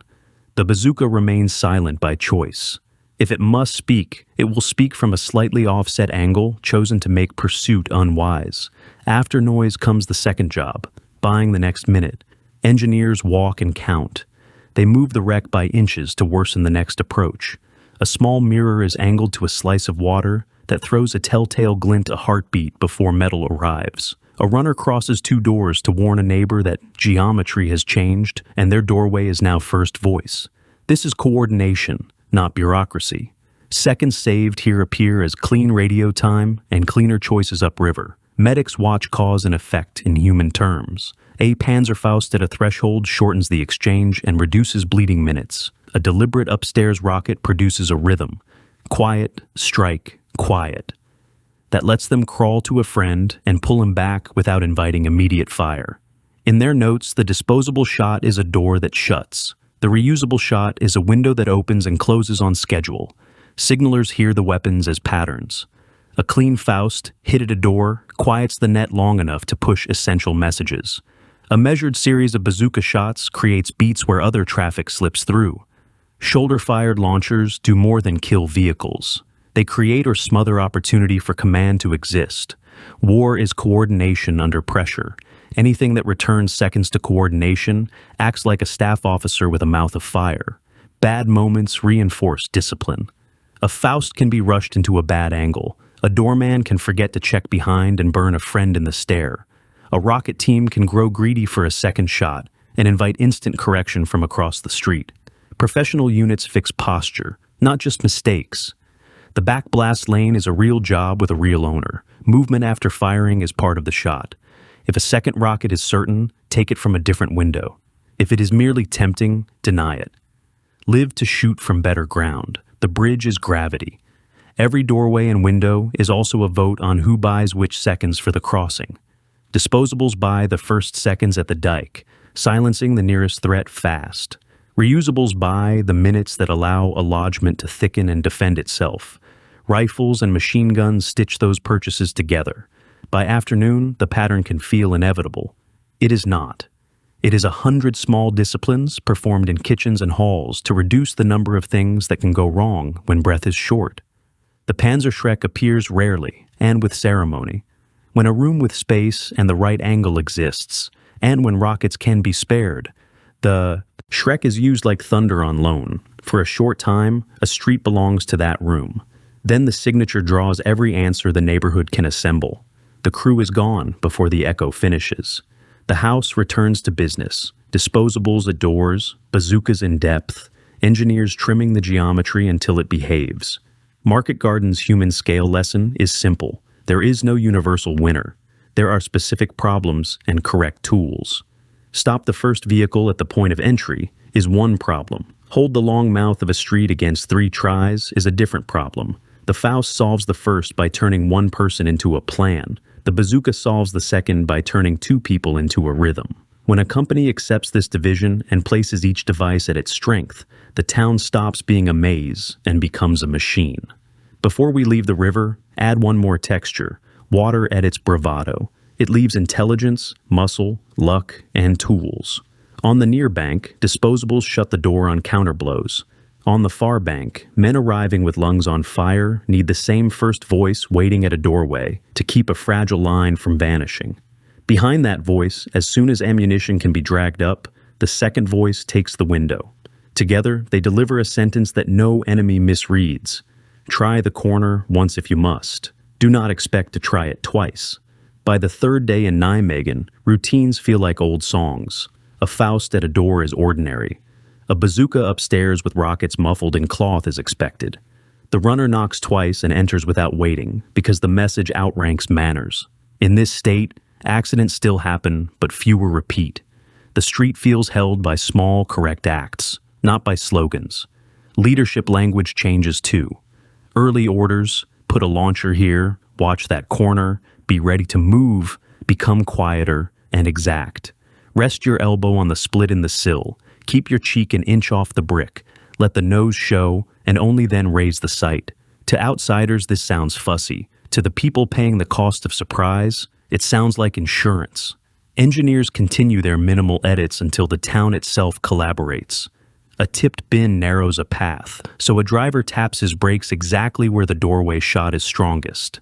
The bazooka remains silent by choice. If it must speak, it will speak from a slightly offset angle chosen to make pursuit unwise. After noise comes the second job, buying the next minute. Engineers walk and count. They move the wreck by inches to worsen the next approach. A small mirror is angled to a slice of water that throws a telltale glint a heartbeat before metal arrives. A runner crosses two doors to warn a neighbor that geometry has changed and their doorway is now first voice. This is coordination, not bureaucracy. Seconds saved here appear as clean radio time and cleaner choices upriver. Medics watch cause and effect in human terms. A Panzerfaust at a threshold shortens the exchange and reduces bleeding minutes. A deliberate upstairs rocket produces a rhythm. Quiet, strike, quiet. That lets them crawl to a friend and pull him back without inviting immediate fire. In their notes, the disposable shot is a door that shuts. The reusable shot is a window that opens and closes on schedule. Signalers hear the weapons as patterns. A clean Faust, hit at a door, quiets the net long enough to push essential messages. A measured series of bazooka shots creates beats where other traffic slips through. Shoulder-fired launchers do more than kill vehicles. They create or smother opportunity for command to exist. War is coordination under pressure. Anything that returns seconds to coordination acts like a staff officer with a mouth of fire. Bad moments reinforce discipline. A Faust can be rushed into a bad angle. A doorman can forget to check behind and burn a friend in the stair. A rocket team can grow greedy for a second shot and invite instant correction from across the street. Professional units fix posture, not just mistakes. The back blast lane is a real job with a real owner. Movement after firing is part of the shot. If a second rocket is certain, take it from a different window. If it is merely tempting, deny it. Live to shoot from better ground. The bridge is gravity. Every doorway and window is also a vote on who buys which seconds for the crossing. Disposables buy the first seconds at the dike, silencing the nearest threat fast. Reusables buy the minutes that allow a lodgment to thicken and defend itself. Rifles and machine guns stitch those purchases together. By afternoon, the pattern can feel inevitable. It is not. It is 100 small disciplines performed in kitchens and halls to reduce the number of things that can go wrong when breath is short. The Panzerschreck appears rarely and with ceremony. When a room with space and the right angle exists, and when rockets can be spared, the Schreck is used like thunder on loan. For a short time, a street belongs to that room. Then the signature draws every answer the neighborhood can assemble. The crew is gone before the echo finishes. The house returns to business. Disposables at doors, bazookas in depth, engineers trimming the geometry until it behaves. Market Garden's human scale lesson is simple. There is no universal winner. There are specific problems and correct tools. Stop the first vehicle at the point of entry is one problem. Hold the long mouth of a street against 3 tries is a different problem. The Faust solves the first by turning one person into a plan. The bazooka solves the second by turning 2 people into a rhythm. When a company accepts this division and places each device at its strength, the town stops being a maze and becomes a machine. Before we leave the river, add one more texture. Water at its bravado. It leaves intelligence, muscle, luck, and tools. On the near bank, disposables shut the door on counterblows. On the far bank, men arriving with lungs on fire need the same first voice waiting at a doorway to keep a fragile line from vanishing. Behind that voice, as soon as ammunition can be dragged up, the second voice takes the window. Together, they deliver a sentence that no enemy misreads. Try the corner once if you must. Do not expect to try it twice. By the third day in Nijmegen, routines feel like old songs. A Faust at a door is ordinary. A bazooka upstairs with rockets muffled in cloth is expected. The runner knocks twice and enters without waiting because the message outranks manners. In this state, accidents still happen, but fewer repeat. The street feels held by small, correct acts, not by slogans. Leadership language changes too. Early orders, put a launcher here, watch that corner, be ready to move, become quieter and exact. Rest your elbow on the split in the sill. Keep your cheek an inch off the brick. Let the nose show, and only then raise the sight. To outsiders, this sounds fussy. To the people paying the cost of surprise, it sounds like insurance. Engineers continue their minimal edits until the town itself collaborates. A tipped bin narrows a path, so a driver taps his brakes exactly where the doorway shot is strongest.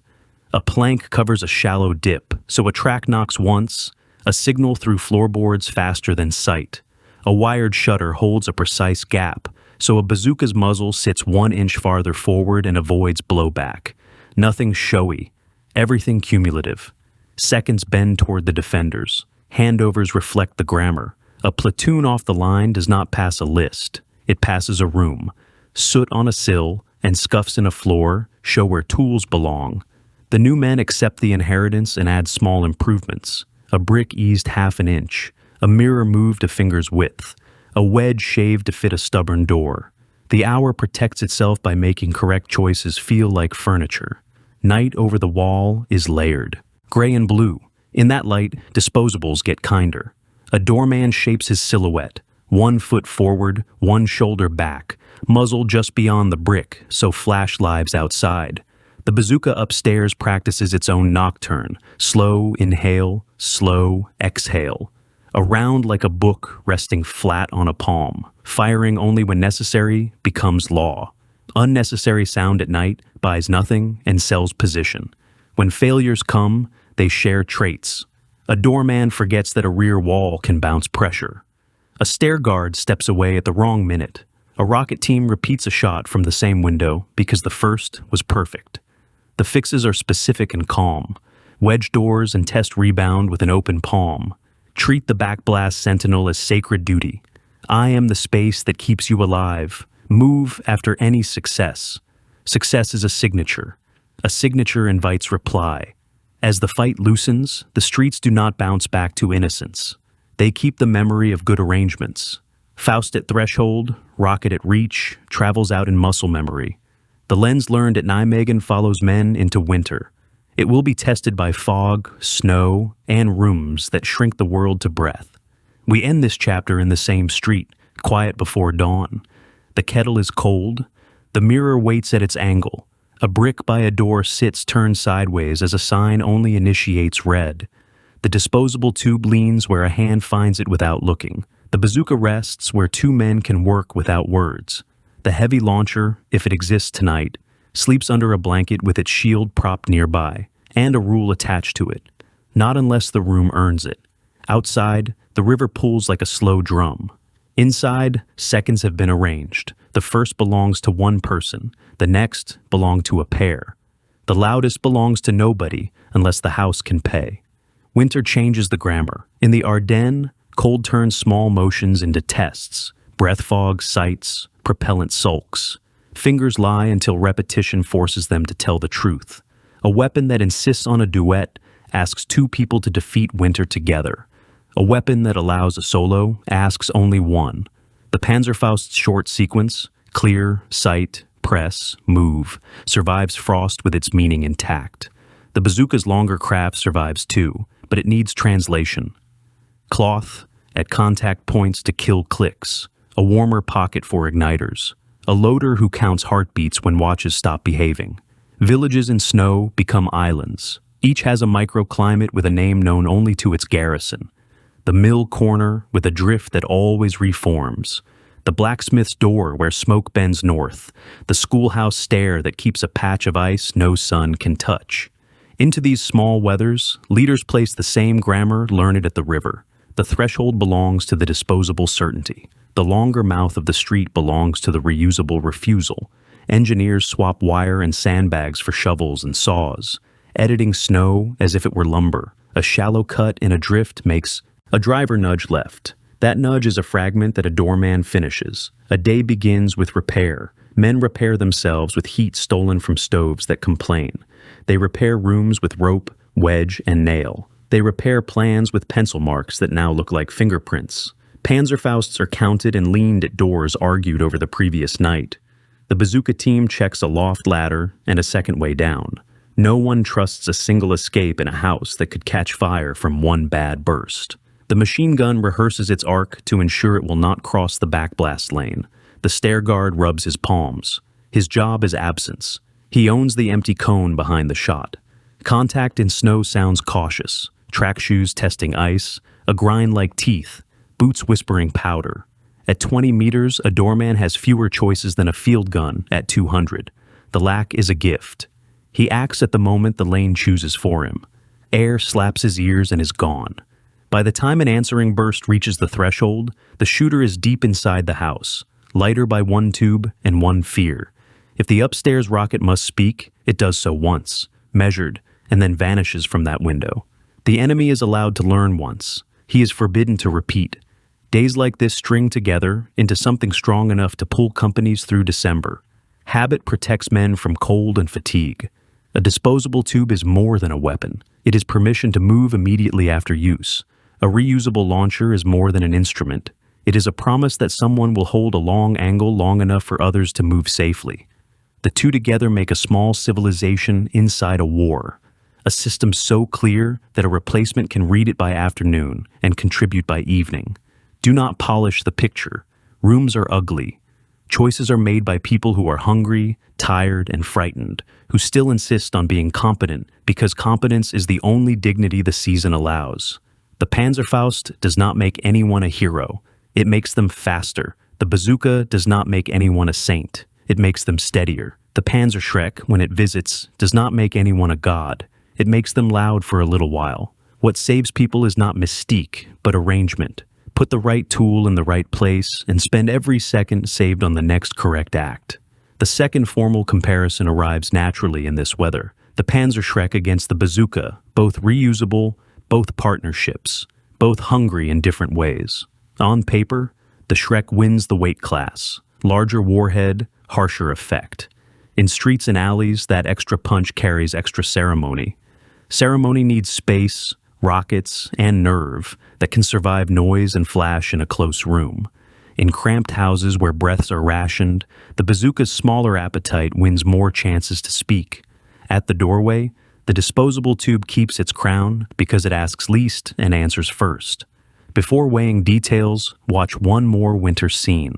A plank covers a shallow dip, so a track knocks once, a signal through floorboards faster than sight. A wired shutter holds a precise gap, so a bazooka's muzzle sits 1 inch farther forward and avoids blowback. Nothing showy, everything cumulative. Seconds bend toward the defenders. Handovers reflect the grammar. A platoon off the line does not pass a list. It passes a room. Soot on a sill and scuffs in a floor show where tools belong. The new men accept the inheritance and add small improvements. A brick eased 1/2 inch. A mirror moved a finger's width. A wedge shaved to fit a stubborn door. The hour protects itself by making correct choices feel like furniture. Night over the wall is layered. Gray and blue. In that light, disposables get kinder. A doorman shapes his silhouette. 1 foot forward, 1 shoulder back. Muzzle just beyond the brick, so flash lives outside. The bazooka upstairs practices its own nocturne. Slow inhale, slow exhale. A round like a book resting flat on a palm. Firing only when necessary becomes law. Unnecessary sound at night buys nothing and sells position. When failures come, they share traits. A doorman forgets that a rear wall can bounce pressure. A stair guard steps away at the wrong minute. A rocket team repeats a shot from the same window because the first was perfect. The fixes are specific and calm. Wedge doors and test rebound with an open palm. Treat the backblast sentinel as sacred duty. I am the space that keeps you alive. Move after any success. Success is a signature. A signature invites reply. As the fight loosens, the streets do not bounce back to innocence. They keep the memory of good arrangements. Faust at threshold, rocket at reach, travels out in muscle memory. The lens learned at Nijmegen follows men into winter. It will be tested by fog, snow, and rooms that shrink the world to breath. We end this chapter in the same street, quiet before dawn. The kettle is cold. The mirror waits at its angle. A brick by a door sits turned sideways as a sign only initiates red. The disposable tube leans where a hand finds it without looking. The bazooka rests where 2 men can work without words. The heavy launcher, if it exists tonight, sleeps under a blanket with its shield propped nearby, and a rule attached to it. Not unless the room earns it. Outside, the river pulls like a slow drum. Inside, seconds have been arranged. The first belongs to 1 person. The next belongs to a pair. The loudest belongs to nobody unless the house can pay. Winter changes the grammar. In the Ardennes, cold turns small motions into tests. Breath fog sights, propellant sulks. Fingers lie until repetition forces them to tell the truth. A weapon that insists on a duet asks 2 people to defeat winter together. A weapon that allows a solo asks only 1. The Panzerfaust's short sequence, clear, sight, press, move, survives frost with its meaning intact. The bazooka's longer craft survives too, but it needs translation. Cloth, at contact points to kill clicks. A warmer pocket for igniters. A loader who counts heartbeats when watches stop behaving. Villages in snow become islands. Each has a microclimate with a name known only to its garrison. The mill corner with a drift that always reforms. The blacksmith's door where smoke bends north. The schoolhouse stair that keeps a patch of ice no sun can touch. Into these small weathers, leaders place the same grammar learned at the river. The threshold belongs to the disposable certainty. The longer mouth of the street belongs to the reusable refusal. Engineers swap wire and sandbags for shovels and saws, editing snow as if it were lumber. A shallow cut in a drift makes a driver nudge left. That nudge is a fragment that a doorman finishes. A day begins with repair. Men repair themselves with heat stolen from stoves that complain. They repair rooms with rope, wedge, and nail. They repair plans with pencil marks that now look like fingerprints. Panzerfausts are counted and leaned at doors argued over the previous night. The bazooka team checks a loft ladder and a second way down. No one trusts a single escape in a house that could catch fire from 1 bad burst. The machine gun rehearses its arc to ensure it will not cross the backblast lane. The stair guard rubs his palms. His job is absence. He owns the empty cone behind the shot. Contact in snow sounds cautious. Track shoes testing ice. A grind like teeth. Boots whispering powder. At 20 meters, a doorman has fewer choices than a field gun at 200. The lack is a gift. He acts at the moment the lane chooses for him. Air slaps his ears and is gone. By the time an answering burst reaches the threshold, the shooter is deep inside the house, lighter by one tube and one fear. If the upstairs rocket must speak, it does so once, measured, and then vanishes from that window. The enemy is allowed to learn once. He is forbidden to repeat. Days like this string together into something strong enough to pull companies through December. Habit protects men from cold and fatigue. A disposable tube is more than a weapon. It is permission to move immediately after use. A reusable launcher is more than an instrument. It is a promise that someone will hold a long angle long enough for others to move safely. The two together make a small civilization inside a war. A system so clear that a replacement can read it by afternoon and contribute by evening. Do not polish the picture. Rooms are ugly. Choices are made by people who are hungry, tired, and frightened, who still insist on being competent because competence is the only dignity the season allows. The Panzerfaust does not make anyone a hero. It makes them faster. The Bazooka does not make anyone a saint. It makes them steadier. The Panzerschreck, when it visits, does not make anyone a god. It makes them loud for a little while. What saves people is not mystique, but arrangement. Put the right tool in the right place and spend every second saved on the next correct act. The second formal comparison arrives naturally in this weather. The Panzerschreck against the Bazooka, both reusable, both partnerships, both hungry in different ways. On paper, the Schreck wins the weight class. Larger warhead, harsher effect. In streets and alleys, that extra punch carries extra ceremony. Ceremony needs space, rockets, and nerve that can survive noise and flash in a close room. In cramped houses where breaths are rationed, the Bazooka's smaller appetite wins more chances to speak. At the doorway, the disposable tube keeps its crown because it asks least and answers first. Before weighing details, watch one more winter scene.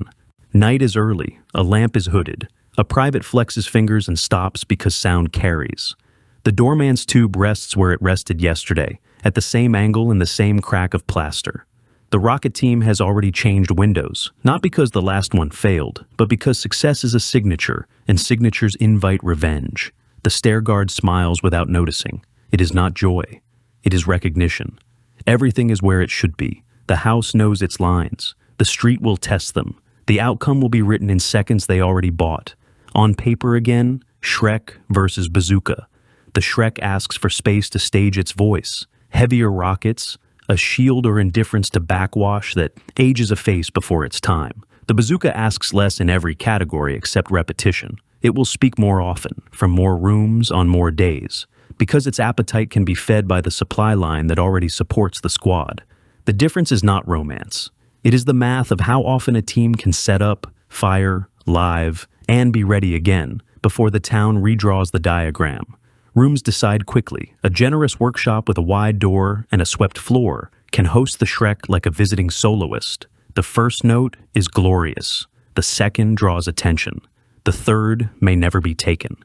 Night is early, a lamp is hooded. A private flexes fingers and stops because sound carries. The doorman's tube rests where it rested yesterday, at the same angle in the same crack of plaster. The rocket team has already changed windows, not because the last one failed, but because success is a signature, and signatures invite revenge. The stair guard smiles without noticing. It is not joy. It is recognition. Everything is where it should be. The house knows its lines. The street will test them. The outcome will be written in seconds they already bought. On paper again, Schreck versus Bazooka. The Schreck asks for space to stage its voice. Heavier rockets, a shield or indifference to backwash that ages a face before its time. The Bazooka asks less in every category except repetition. It will speak more often, from more rooms on more days, because its appetite can be fed by the supply line that already supports the squad. The difference is not romance. It is the math of how often a team can set up, fire, live, and be ready again before the town redraws the diagram. Rooms decide quickly. A generous workshop with a wide door and a swept floor can host the Schreck like a visiting soloist. The first note is glorious. The second draws attention. The third may never be taken.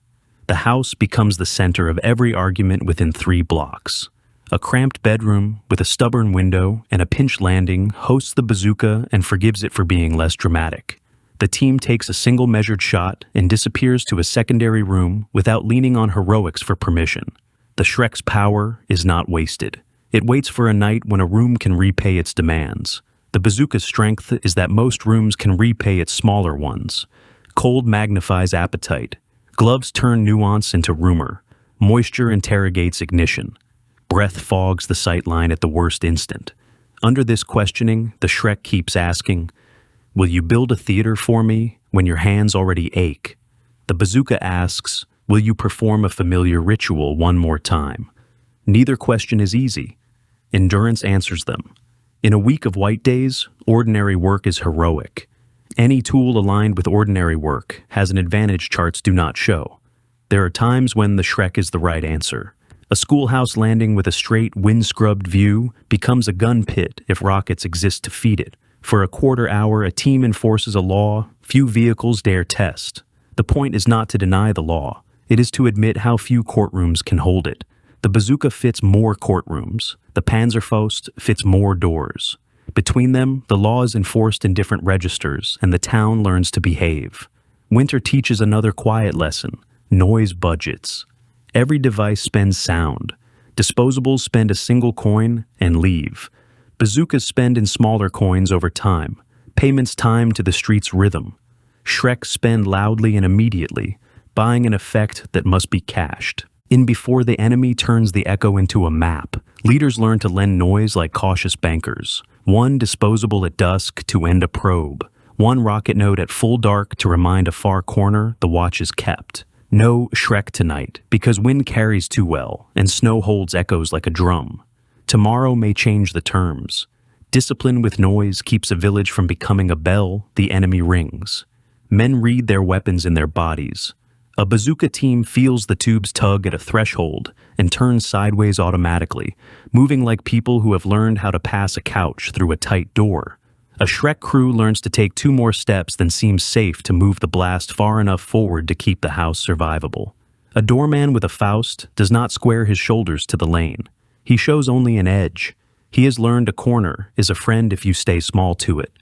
The house becomes the center of every argument within 3 blocks. A cramped bedroom with a stubborn window and a pinch landing hosts the Bazooka and forgives it for being less dramatic. The team takes a single measured shot and disappears to a secondary room without leaning on heroics for permission. The Schreck's power is not wasted. It waits for a night when a room can repay its demands. The Bazooka's strength is that most rooms can repay its smaller ones. Cold magnifies appetite. Gloves turn nuance into rumor. Moisture interrogates ignition. Breath fogs the sightline at the worst instant. Under this questioning, the Schreck keeps asking, "Will you build a theater for me when your hands already ache?" The Bazooka asks, "Will you perform a familiar ritual one more time?" Neither question is easy. Endurance answers them. In a week of white days, ordinary work is heroic. Any tool aligned with ordinary work has an advantage charts do not show. There are times when the Schreck is the right answer. A schoolhouse landing with a straight, wind-scrubbed view becomes a gun pit if rockets exist to feed it. For a quarter hour, a team enforces a law few vehicles dare test. The point is not to deny the law. It is to admit how few courtrooms can hold it. The Bazooka fits more courtrooms. The Panzerfaust fits more doors. Between them, the law is enforced in different registers, and the town learns to behave. Winter teaches another quiet lesson: noise budgets. Every device spends sound. Disposables spend a single coin and leave. Bazookas spend in smaller coins over time. Payments time to the street's rhythm. Shreks spend loudly and immediately, buying an effect that must be cached. In Before the Enemy turns the echo into a map, leaders learn to lend noise like cautious bankers. One disposable at dusk to end a probe. One rocket note at full dark to remind a far corner the watch is kept. No Shrek tonight, because wind carries too well, and snow holds echoes like a drum. Tomorrow may change the terms. Discipline with noise keeps a village from becoming a bell the enemy rings. Men read their weapons in their bodies. A bazooka team feels the tube's tug at a threshold and turns sideways automatically, moving like people who have learned how to pass a couch through a tight door. A Shrek crew learns to take 2 more steps than seems safe to move the blast far enough forward to keep the house survivable. A doorman with a Faust does not square his shoulders to the lane. He shows only an edge. He has learned a corner is a friend if you stay small to it.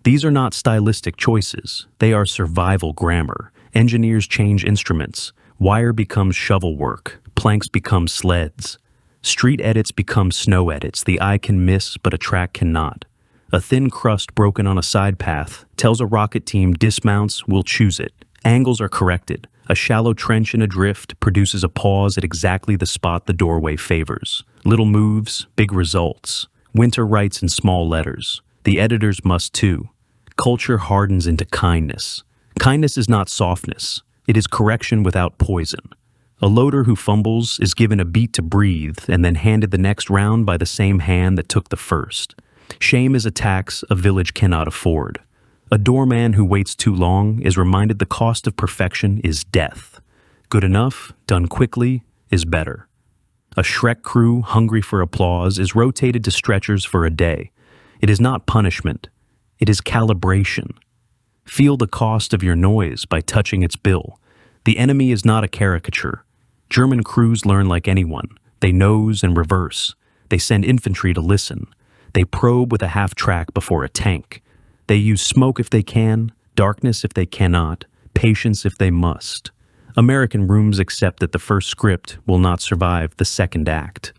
These are not stylistic choices. They are survival grammar. Engineers change instruments. Wire becomes shovel work. Planks become sleds. Street edits become snow edits. The eye can miss, but a track cannot. A thin crust broken on a side path tells a rocket team dismounts will choose it. Angles are corrected. A shallow trench in a drift produces a pause at exactly the spot the doorway favors. Little moves, big results. Winter writes in small letters. The editors must too. Culture hardens into kindness. Kindness is not softness. It is correction without poison. A loader who fumbles is given a beat to breathe and then handed the next round by the same hand that took the first. Shame is a tax a village cannot afford. A doorman who waits too long is reminded the cost of perfection is death. Good enough, done quickly, is better. A Shrek crew hungry for applause is rotated to stretchers for a day. It is not punishment. It is calibration. Feel the cost of your noise by touching its bill. The enemy is not a caricature. German crews learn like anyone. They nose and reverse. They send infantry to listen. They probe with a half-track before a tank. They use smoke if they can, darkness if they cannot, patience if they must. American rooms accept that the first script will not survive the second act.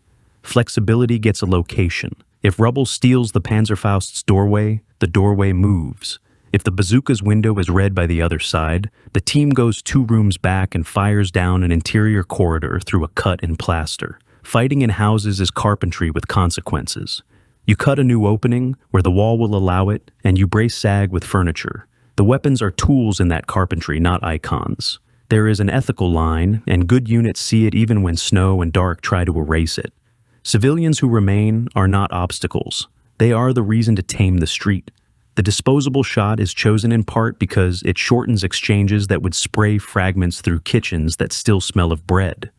Flexibility gets a location. If rubble steals the Panzerfaust's doorway, the doorway moves. If the bazooka's window is read by the other side, the team goes 2 rooms back and fires down an interior corridor through a cut in plaster. Fighting in houses is carpentry with consequences. You cut a new opening where the wall will allow it, and you brace sag with furniture. The weapons are tools in that carpentry, not icons. There is an ethical line, and good units see it even when snow and dark try to erase it. Civilians who remain are not obstacles. They are the reason to tame the street. The disposable shot is chosen in part because it shortens exchanges that would spray fragments through kitchens that still smell of bread.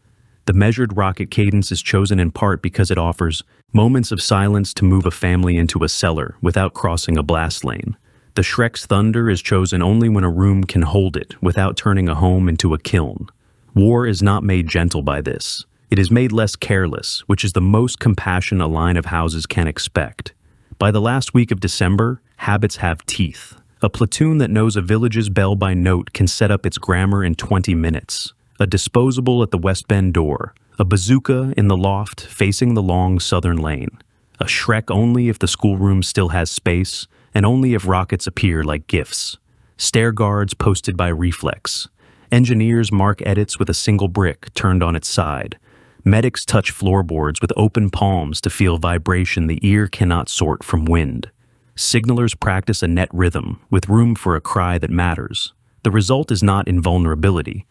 The measured rocket cadence is chosen in part because it offers moments of silence to move a family into a cellar without crossing a blast lane. The Shrek's thunder is chosen only when a room can hold it without turning a home into a kiln. War is not made gentle by this. It is made less careless, which is the most compassion a line of houses can expect. By the last week of December, habits have teeth. A platoon that knows a village's bell by note can set up its grammar in 20 minutes. A disposable at the West Bend door. A bazooka in the loft facing the long southern lane. A Shrek only if the schoolroom still has space, and only if rockets appear like gifts. Stair guards posted by reflex. Engineers mark edits with a single brick turned on its side. Medics touch floorboards with open palms to feel vibration the ear cannot sort from wind. Signalers practice a net rhythm with room for a cry that matters. The result is not invulnerability.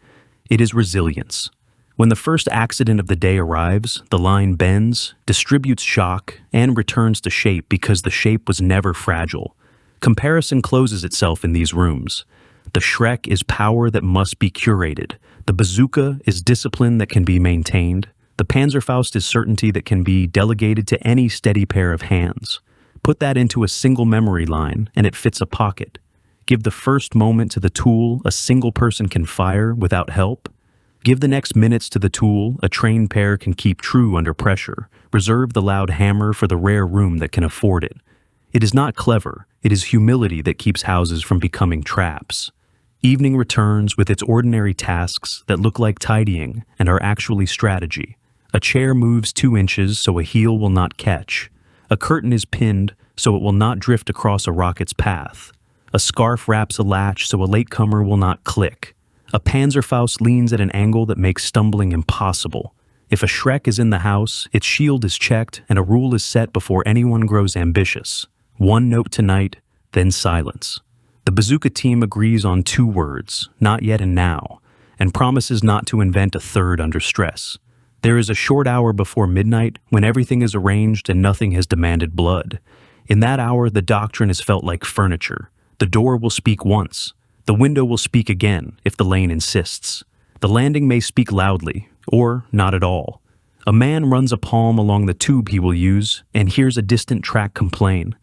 It is resilience. When the first accident of the day arrives, the line bends, distributes shock, and returns to shape because the shape was never fragile. Comparison closes itself in these rooms. The Shrek is power that must be curated. The bazooka is discipline that can be maintained. The Panzerfaust is certainty that can be delegated to any steady pair of hands. Put that into a single memory line, and it fits a pocket. Give the first moment to the tool a single person can fire without help. Give the next minutes to the tool a trained pair can keep true under pressure. Reserve the loud hammer for the rare room that can afford it. It is not clever, it is humility that keeps houses from becoming traps. Evening returns with its ordinary tasks that look like tidying and are actually strategy. A chair moves 2 inches so a heel will not catch. A curtain is pinned so it will not drift across a rocket's path. A scarf wraps a latch so a latecomer will not click. A Panzerfaust leans at an angle that makes stumbling impossible. If a Shrek is in the house, its shield is checked and a rule is set before anyone grows ambitious. 1 note tonight, then silence. The Bazooka team agrees on 2 words, not yet and now, and promises not to invent a third under stress. There is a short hour before midnight when everything is arranged and nothing has demanded blood. In that hour, the doctrine is felt like furniture. The door will speak once. The window will speak again if the lane insists. The landing may speak loudly, or not at all. A man runs a palm along the tube he will use and hears a distant track complain.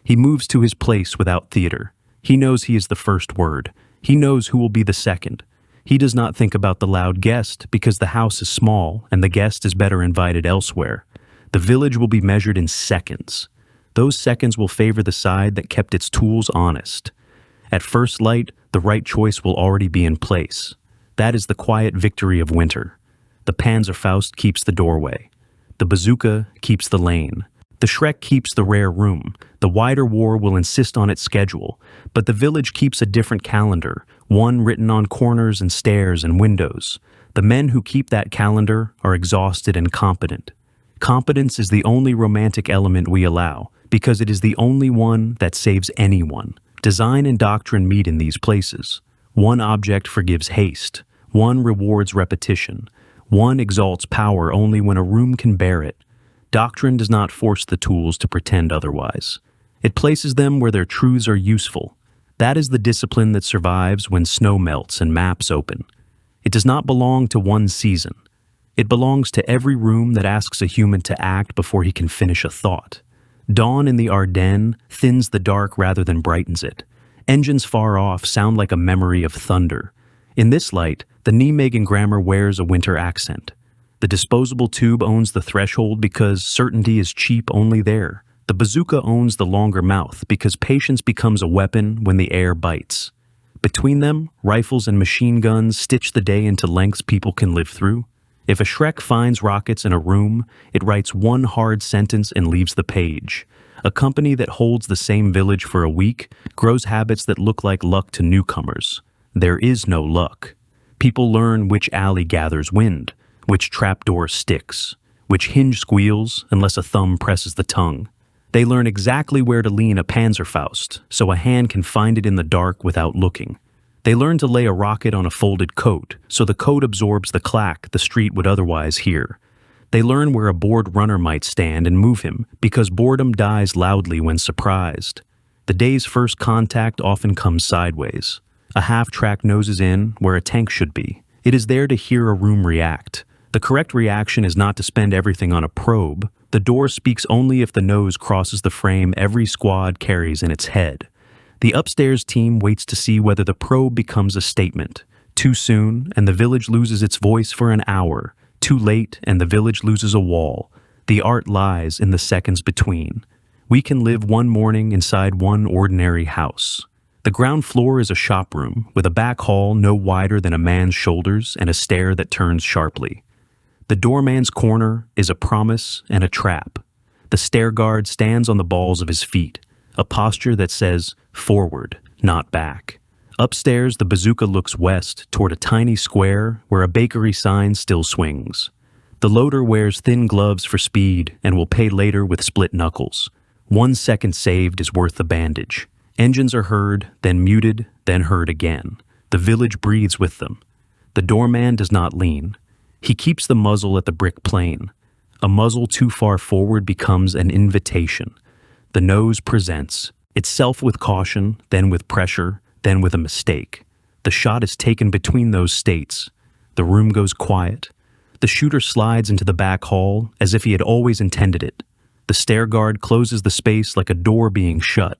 He moves to his place without theater. He knows he is the first word. He knows who will be the second. He does not think about the loud guest because the house is small and the guest is better invited elsewhere. The village will be measured in seconds. Those seconds will favor the side that kept its tools honest. At first light, the right choice will already be in place. That is the quiet victory of winter. The Panzerfaust keeps the doorway. The Bazooka keeps the lane. The Shrek keeps the rare room. The wider war will insist on its schedule, but the village keeps a different calendar, one written on corners and stairs and windows. The men who keep that calendar are exhausted and competent. Competence is the only romantic element we allow, because it is the only one that saves anyone. Design and doctrine meet in these places. One object forgives haste. One rewards repetition. One exalts power only when a room can bear it. Doctrine does not force the tools to pretend otherwise. It places them where their truths are useful. That is the discipline that survives when snow melts and maps open. It does not belong to one season. It belongs to every room that asks a human to act before he can finish a thought. Dawn in the Ardennes thins the dark rather than brightens it. Engines far off sound like a memory of thunder. In this light, the Nijmegen grammar wears a winter accent. The disposable tube owns the threshold because certainty is cheap only there. The bazooka owns the longer mouth because patience becomes a weapon when the air bites. Between them, rifles and machine guns stitch the day into lengths people can live through. If a Shrek finds rockets in a room, it writes one hard sentence and leaves the page. A company that holds the same village for a week grows habits that look like luck to newcomers. There is no luck. People learn which alley gathers wind, which trapdoor sticks, which hinge squeals unless a thumb presses the tongue. They learn exactly where to lean a Panzerfaust, so a hand can find it in the dark without looking. They learn to lay a rocket on a folded coat, so the coat absorbs the clack the street would otherwise hear. They learn where a bored runner might stand and move him, because boredom dies loudly when surprised. The day's first contact often comes sideways. A half-track noses in where a tank should be. It is there to hear a room react. The correct reaction is not to spend everything on a probe. The door speaks only if the nose crosses the frame every squad carries in its head. The upstairs team waits to see whether the probe becomes a statement. Too soon, and the village loses its voice for an hour. Too late, and the village loses a wall. The art lies in the seconds between. We can live one morning inside one ordinary house. The ground floor is a shop room, with a back hall no wider than a man's shoulders and a stair that turns sharply. The doorman's corner is a promise and a trap. The stair guard stands on the balls of his feet, a posture that says, forward, not back. Upstairs, the bazooka looks west toward a tiny square where a bakery sign still swings. The loader wears thin gloves for speed and will pay later with split knuckles. 1 second saved is worth the bandage. Engines are heard, then muted, then heard again. The village breathes with them. The doorman does not lean. He keeps the muzzle at the brick plane. A muzzle too far forward becomes an invitation. The nose presents, itself with caution, then with pressure, then with a mistake. The shot is taken between those states. The room goes quiet. The shooter slides into the back hall as if he had always intended it. The stair guard closes the space like a door being shut.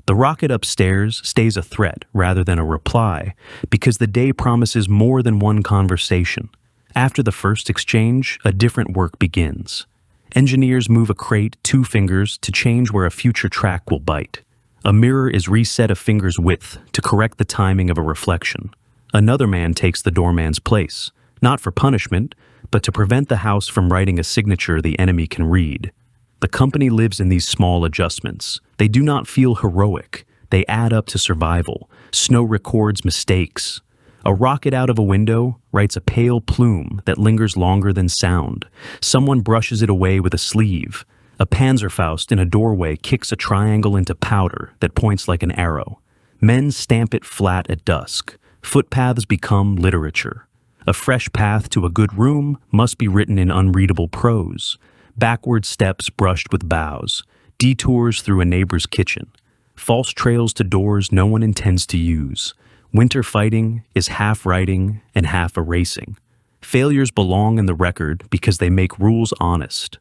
The rocket upstairs stays a threat rather than a reply because the day promises more than one conversation. After the first exchange, a different work begins. Engineers move a crate 2 fingers to change where a future track will bite. A mirror is reset a finger's width to correct the timing of a reflection. Another man takes the doorman's place, not for punishment, but to prevent the house from writing a signature the enemy can read. The company lives in these small adjustments. They do not feel heroic. They add up to survival. Snow records mistakes. A rocket out of a window writes a pale plume that lingers longer than sound. Someone brushes it away with a sleeve. A Panzerfaust in a doorway kicks a triangle into powder that points like an arrow. Men stamp it flat at dusk. Footpaths become literature. A fresh path to a good room must be written in unreadable prose. Backward steps brushed with boughs. Detours through a neighbor's kitchen. False trails to doors no one intends to use. Winter fighting is half writing and half erasing. Failures belong in the record because they make rules honest.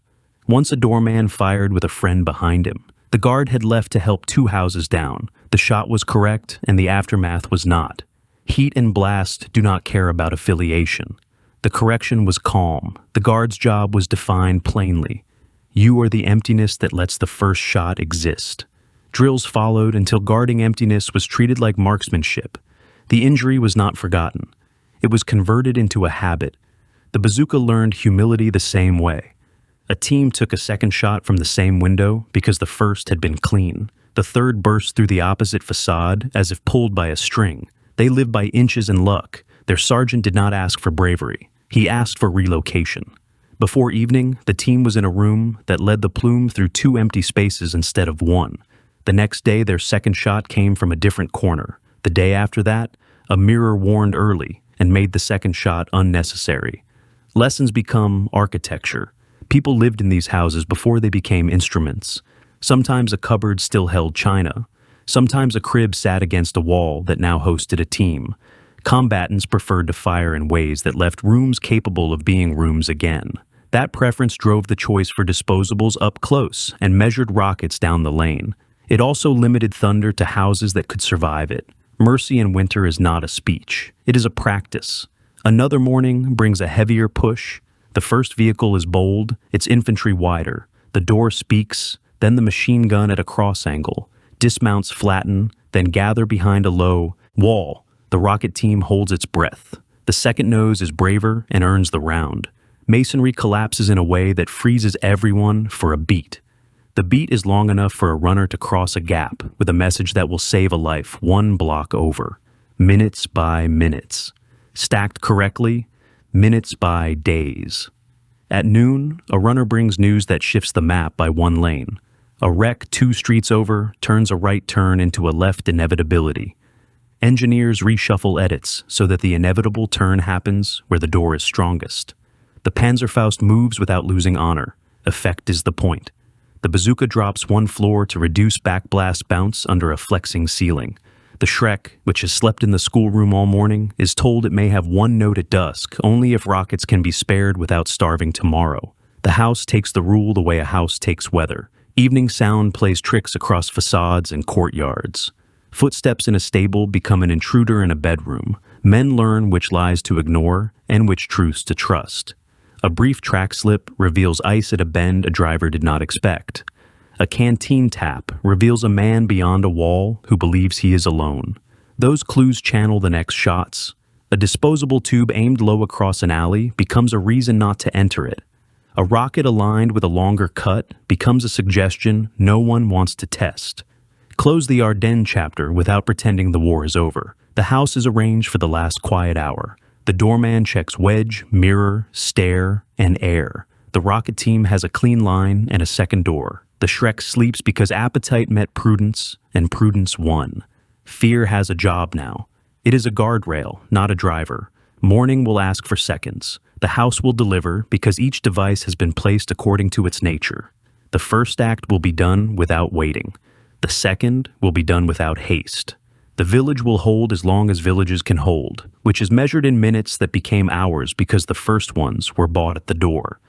Once a doorman fired with a friend behind him. The guard had left to help 2 houses down. The shot was correct and the aftermath was not. Heat and blast do not care about affiliation. The correction was calm. The guard's job was defined plainly. You are the emptiness that lets the first shot exist. Drills followed until guarding emptiness was treated like marksmanship. The injury was not forgotten. It was converted into a habit. The bazooka learned humility the same way. A team took a second shot from the same window because the first had been clean. The third burst through the opposite facade as if pulled by a string. They lived by inches and luck. Their sergeant did not ask for bravery. He asked for relocation. Before evening, the team was in a room that led the plume through 2 empty spaces instead of 1. The next day, their second shot came from a different corner. The day after that, a mirror warned early and made the second shot unnecessary. Lessons become architecture. People lived in these houses before they became instruments. Sometimes a cupboard still held china. Sometimes a crib sat against a wall that now hosted a team. Combatants preferred to fire in ways that left rooms capable of being rooms again. That preference drove the choice for disposables up close and measured rockets down the lane. It also limited thunder to houses that could survive it. Mercy in winter is not a speech. It is a practice. Another morning brings a heavier push. The first vehicle is bold, its infantry wider. The door speaks, then the machine gun at a cross angle. Dismounts flatten, then gather behind a low wall. The rocket team holds its breath. The second nose is braver and earns the round. Masonry collapses in a way that freezes everyone for a beat. The beat is long enough for a runner to cross a gap with a message that will save a life 1 block over. Minutes by minutes. Stacked correctly, minutes by days. At noon, a runner brings news that shifts the map by 1 lane. A wreck 2 streets over turns a right turn into a left inevitability. Engineers reshuffle edits so that the inevitable turn happens where the door is strongest. The Panzerfaust moves without losing honor. Effect is the point. The bazooka drops 1 floor to reduce backblast bounce under a flexing ceiling. The Shrek, which has slept in the schoolroom all morning, is told it may have 1 note at dusk only if rockets can be spared without starving tomorrow. The house takes the rule the way a house takes weather. Evening sound plays tricks across facades and courtyards. Footsteps in a stable become an intruder in a bedroom. Men learn which lies to ignore and which truths to trust. A brief track slip reveals ice at a bend a driver did not expect. A canteen tap reveals a man beyond a wall who believes he is alone. Those clues channel the next shots. A disposable tube aimed low across an alley becomes a reason not to enter it. A rocket aligned with a longer cut becomes a suggestion no one wants to test. Close the Ardennes chapter without pretending the war is over. The house is arranged for the last quiet hour. The doorman checks wedge, mirror, stair, and air. The rocket team has a clean line and a second door. The Shrek sleeps because appetite met prudence, and prudence won. Fear has a job now. It is a guardrail, not a driver. Morning will ask for seconds. The house will deliver because each device has been placed according to its nature. The first act will be done without waiting. The second will be done without haste. The village will hold as long as villages can hold, which is measured in minutes that became hours because the first ones were bought at the door.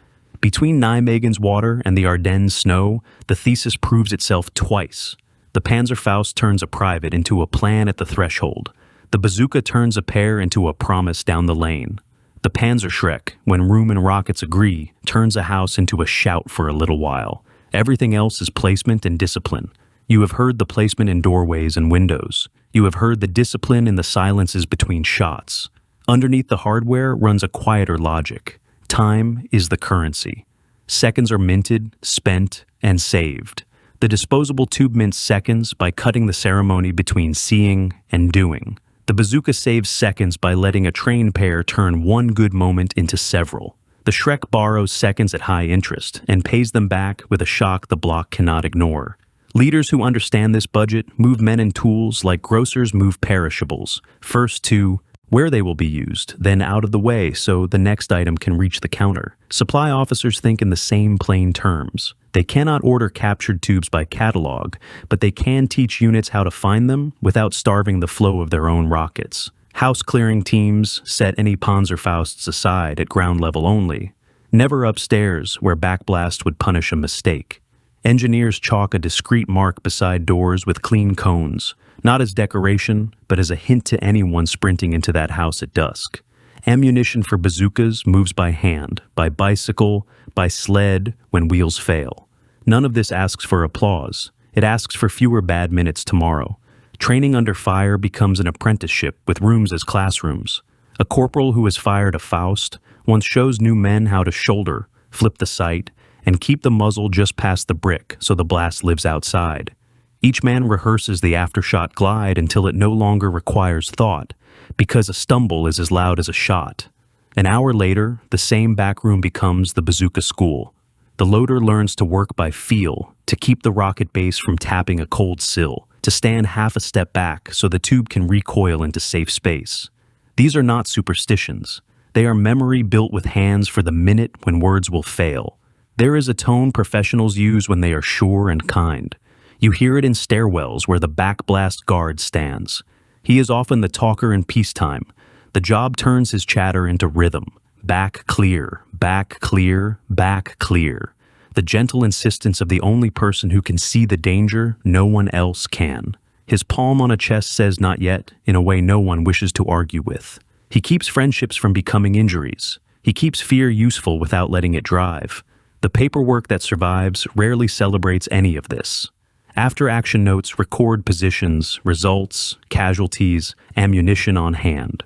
Between Nijmegen's water and the Ardennes snow, the thesis proves itself twice. The Panzerfaust turns a private into a plan at the threshold. The bazooka turns a pair into a promise down the lane. The Panzerschreck, when room and rockets agree, turns a house into a shout for a little while. Everything else is placement and discipline. You have heard the placement in doorways and windows. You have heard the discipline in the silences between shots. Underneath the hardware runs a quieter logic. Time is the currency. Seconds are minted, spent, and saved. The disposable tube mints seconds by cutting the ceremony between seeing and doing. The bazooka saves seconds by letting a trained pair turn one good moment into several. The Shrek borrows seconds at high interest and pays them back with a shock the block cannot ignore. Leaders who understand this budget move men and tools like grocers move perishables, first to where they will be used, then out of the way so the next item can reach the counter. Supply officers think in the same plain terms. They cannot order captured tubes by catalog, but they can teach units how to find them without starving the flow of their own rockets. House-clearing teams set any Panzerfausts aside at ground level only, never upstairs where backblast would punish a mistake. Engineers chalk a discreet mark beside doors with clean cones, not as decoration, but as a hint to anyone sprinting into that house at dusk. Ammunition for bazookas moves by hand, by bicycle, by sled when wheels fail. None of this asks for applause. It asks for fewer bad minutes tomorrow. Training under fire becomes an apprenticeship with rooms as classrooms. A corporal who has fired a Faust once shows new men how to shoulder, flip the sight, and keep the muzzle just past the brick so the blast lives outside. Each man rehearses the aftershot glide until it no longer requires thought, because a stumble is as loud as a shot. An hour later, the same back room becomes the bazooka school. The loader learns to work by feel, to keep the rocket base from tapping a cold sill, to stand half a step back so the tube can recoil into safe space. These are not superstitions. They are memory built with hands for the minute when words will fail. There is a tone professionals use when they are sure and kind. You hear it in stairwells where the backblast guard stands. He is often the talker in peacetime. The job turns his chatter into rhythm. Back clear, back clear, back clear. The gentle insistence of the only person who can see the danger no one else can. His palm on a chest says not yet, in a way no one wishes to argue with. He keeps friendships from becoming injuries. He keeps fear useful without letting it drive. The paperwork that survives rarely celebrates any of this. After-action notes record positions, results, casualties, ammunition on hand.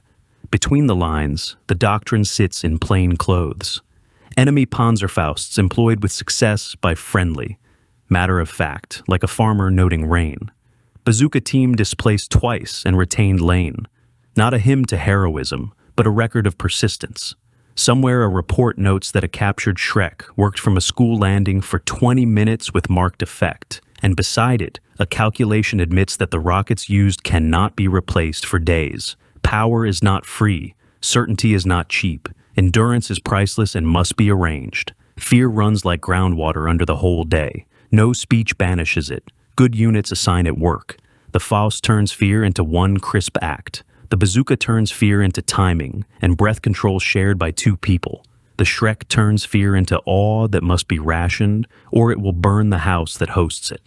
Between the lines, the doctrine sits in plain clothes. Enemy Panzerfausts employed with success by friendly. Matter of fact, like a farmer noting rain. Bazooka team displaced twice and retained lane. Not a hymn to heroism, but a record of persistence. Somewhere a report notes that a captured Shrek worked from a school landing for 20 minutes with marked effect, and beside it, a calculation admits that the rockets used cannot be replaced for days. Power is not free, certainty is not cheap, endurance is priceless and must be arranged. Fear runs like groundwater under the whole day. No speech banishes it. Good units assign it work. The Faust turns fear into one crisp act. The bazooka turns fear into timing and breath control shared by two people. The Shrek turns fear into awe that must be rationed, or it will burn the house that hosts it.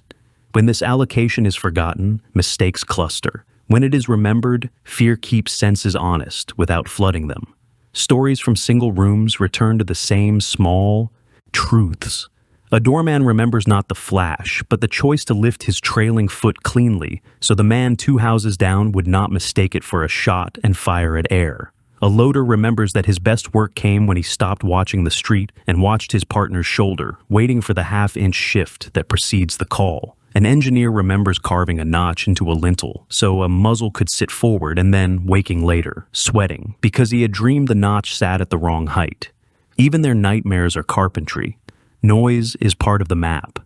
When this allocation is forgotten, mistakes cluster. When it is remembered, fear keeps senses honest without flooding them. Stories from single rooms return to the same small truths. A doorman remembers not the flash, but the choice to lift his trailing foot cleanly, so the man 2 houses down would not mistake it for a shot and fire at air. A loader remembers that his best work came when he stopped watching the street and watched his partner's shoulder, waiting for the half-inch shift that precedes the call. An engineer remembers carving a notch into a lintel, so a muzzle could sit forward and then waking later, sweating, because he had dreamed the notch sat at the wrong height. Even their nightmares are carpentry. Noise is part of the map.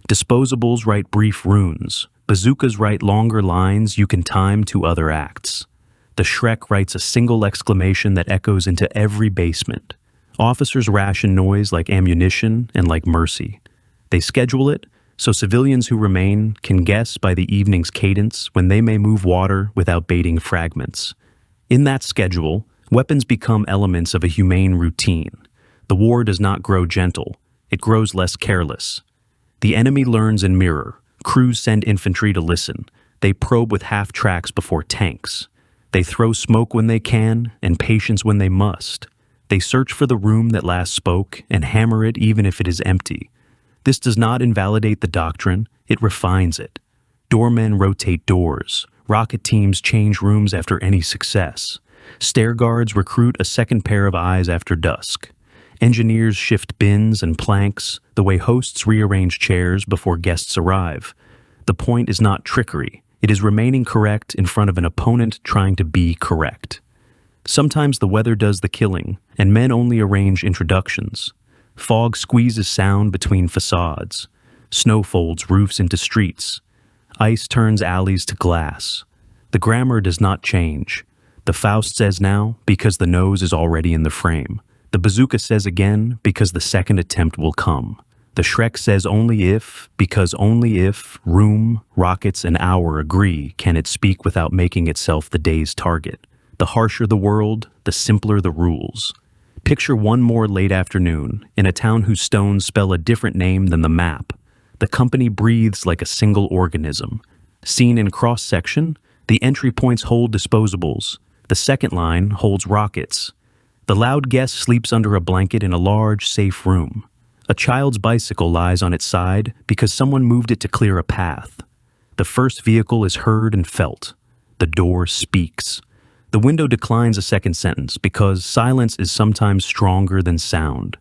Disposables write brief runes. Bazookas write longer lines you can time to other acts. The Shrek writes a single exclamation that echoes into every basement. Officers ration noise like ammunition and like mercy. They schedule it so civilians who remain can guess by the evening's cadence when they may move water without baiting fragments. In that schedule, weapons become elements of a humane routine. The war does not grow gentle. It grows less careless. The enemy learns in mirror. Crews send infantry to listen. They probe with half-tracks before tanks. They throw smoke when they can and patience when they must. They search for the room that last spoke and hammer it even if it is empty. This does not invalidate the doctrine, it refines it. Doormen rotate doors. Rocket teams change rooms after any success. Stair guards recruit a second pair of eyes after dusk. Engineers shift bins and planks the way hosts rearrange chairs before guests arrive. The point is not trickery. It is remaining correct in front of an opponent trying to be correct. Sometimes the weather does the killing, and men only arrange introductions. Fog squeezes sound between facades. Snow folds roofs into streets. Ice turns alleys to glass. The grammar does not change. The Faust says now because the nose is already in the frame. The Bazooka says again because the second attempt will come. The Shrek says only if, because only if, room, rockets, and hour agree can it speak without making itself the day's target. The harsher the world, the simpler the rules. Picture one more late afternoon in a town whose stones spell a different name than the map. The company breathes like a single organism. Seen in cross-section, the entry points hold disposables. The second line holds rockets. The loud guest sleeps under a blanket in a large, safe room. A child's bicycle lies on its side because someone moved it to clear a path. The first vehicle is heard and felt. The door speaks. The window declines a second sentence because silence is sometimes stronger than sound.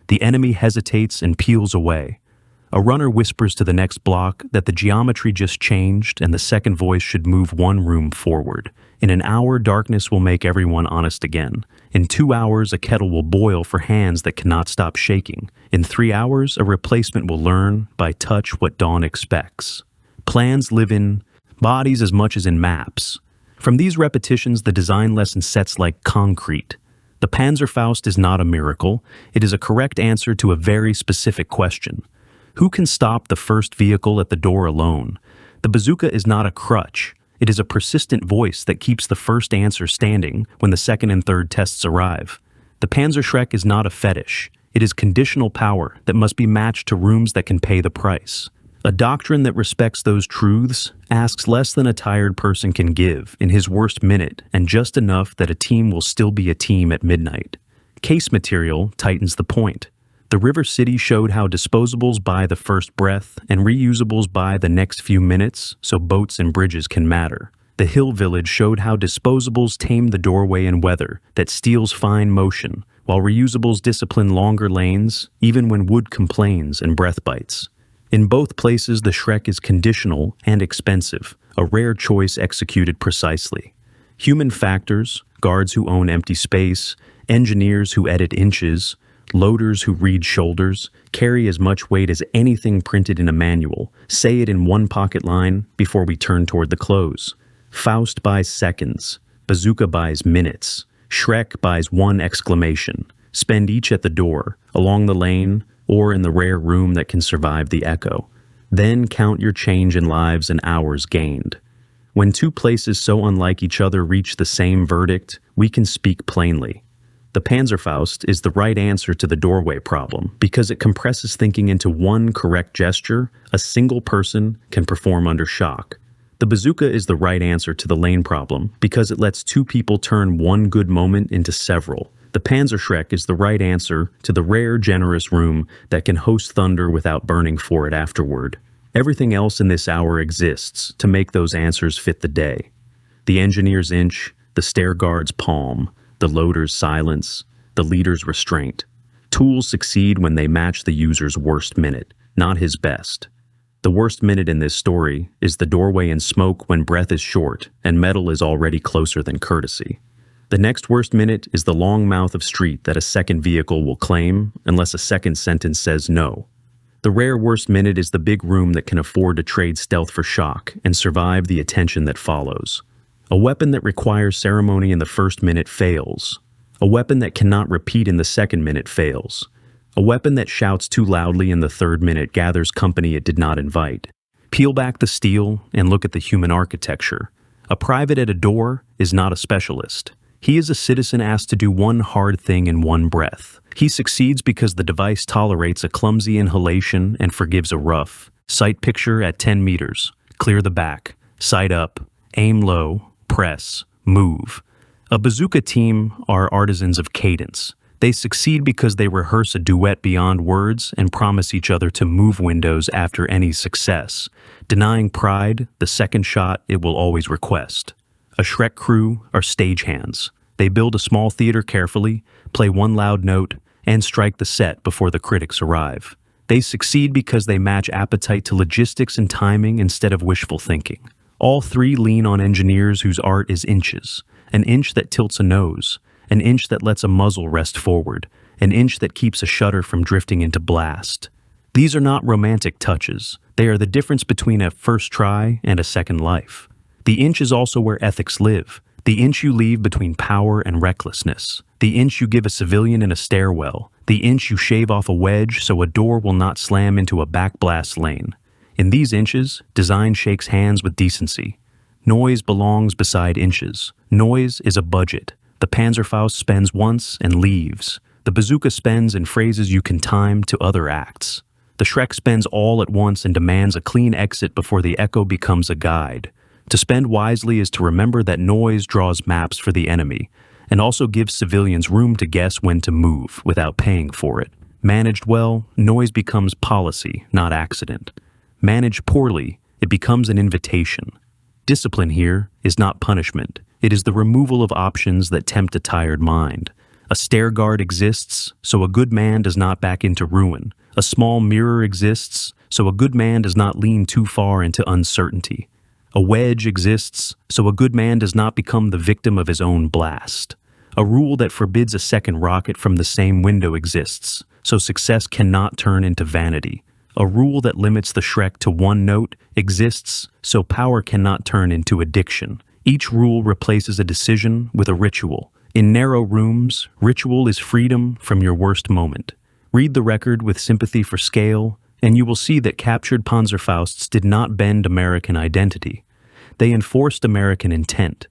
The enemy hesitates and peels away. A runner whispers to the next block that the geometry just changed and the second voice should move one room forward. In an hour, darkness will make everyone honest again. In 2 hours, a kettle will boil for hands that cannot stop shaking. In 3 hours, a replacement will learn by touch what dawn expects. Plans live in bodies as much as in maps. From these repetitions, the design lesson sets like concrete. The Panzerfaust is not a miracle. It is a correct answer to a very specific question. Who can stop the first vehicle at the door alone? The Bazooka is not a crutch. It is a persistent voice that keeps the first answer standing when the second and third tests arrive. The Panzerschreck is not a fetish. It is conditional power that must be matched to rooms that can pay the price. A doctrine that respects those truths asks less than a tired person can give in his worst minute and just enough that a team will still be a team at midnight. Case material tightens the point. The River City showed how disposables buy the first breath and reusables buy the next few minutes so boats and bridges can matter. The Hill Village showed how disposables tame the doorway in weather that steals fine motion, while reusables discipline longer lanes even when wood complains and breath bites. In both places, the Shrek is conditional and expensive, a rare choice executed precisely. Human factors, guards who own empty space, engineers who edit inches, loaders who read shoulders, carry as much weight as anything printed in a manual, say it in one pocket line before we turn toward the close. Faust buys seconds, Bazooka buys minutes, Shrek buys one exclamation. Spend each at the door, along the lane, or in the rare room that can survive the echo. Then count your change in lives and hours gained. When two places so unlike each other reach the same verdict, we can speak plainly. The Panzerfaust is the right answer to the doorway problem because it compresses thinking into one correct gesture a single person can perform under shock. The Bazooka is the right answer to the lane problem because it lets two people turn one good moment into several. The Panzerschreck is the right answer to the rare, generous room that can host thunder without burning for it afterward. Everything else in this hour exists to make those answers fit the day. The engineer's inch, the stair guard's palm, the loader's silence, the leader's restraint. Tools succeed when they match the user's worst minute, not his best. The worst minute in this story is the doorway in smoke when breath is short and metal is already closer than courtesy. The next worst minute is the long mouth of street that a second vehicle will claim unless a second sentence says no. The rare worst minute is the big room that can afford to trade stealth for shock and survive the attention that follows. A weapon that requires ceremony in the first minute fails. A weapon that cannot repeat in the second minute fails. A weapon that shouts too loudly in the third minute gathers company it did not invite. Peel back the steel and look at the human architecture. A private at a door is not a specialist. He is a citizen asked to do one hard thing in one breath. He succeeds because the device tolerates a clumsy inhalation and forgives a rough. Sight picture at 10 meters. Clear the back. Sight up. Aim low. Press. Move. A Bazooka team are artisans of cadence. They succeed because they rehearse a duet beyond words and promise each other to move windows after any success, denying pride the second shot it will always request. A Shrek crew are stagehands. They build a small theater carefully, play one loud note, and strike the set before the critics arrive. They succeed because they match appetite to logistics and timing instead of wishful thinking. All three lean on engineers whose art is inches, an inch that tilts a nose, an inch that lets a muzzle rest forward, an inch that keeps a shutter from drifting into blast. These are not romantic touches. They are the difference between a first try and a second life. The inch is also where ethics live, the inch you leave between power and recklessness, the inch you give a civilian in a stairwell, the inch you shave off a wedge so a door will not slam into a backblast lane. In these inches, design shakes hands with decency. Noise belongs beside inches. Noise is a budget. The Panzerfaust spends once and leaves. The Bazooka spends in phrases you can time to other acts. The Shrek spends all at once and demands a clean exit before the echo becomes a guide. To spend wisely is to remember that noise draws maps for the enemy, and also gives civilians room to guess when to move without paying for it. Managed well, noise becomes policy, not accident. Managed poorly, it becomes an invitation. Discipline here is not punishment. It is the removal of options that tempt a tired mind. A stair guard exists, so a good man does not back into ruin. A small mirror exists, so a good man does not lean too far into uncertainty. A wedge exists, so a good man does not become the victim of his own blast. A rule that forbids a second rocket from the same window exists, so success cannot turn into vanity. A rule that limits the Shrek to one note exists, so power cannot turn into addiction. Each rule replaces a decision with a ritual. In narrow rooms, ritual is freedom from your worst moment. Read the record with sympathy for scale, and you will see that captured Panzerfausts did not bend American identity. They enforced American intent.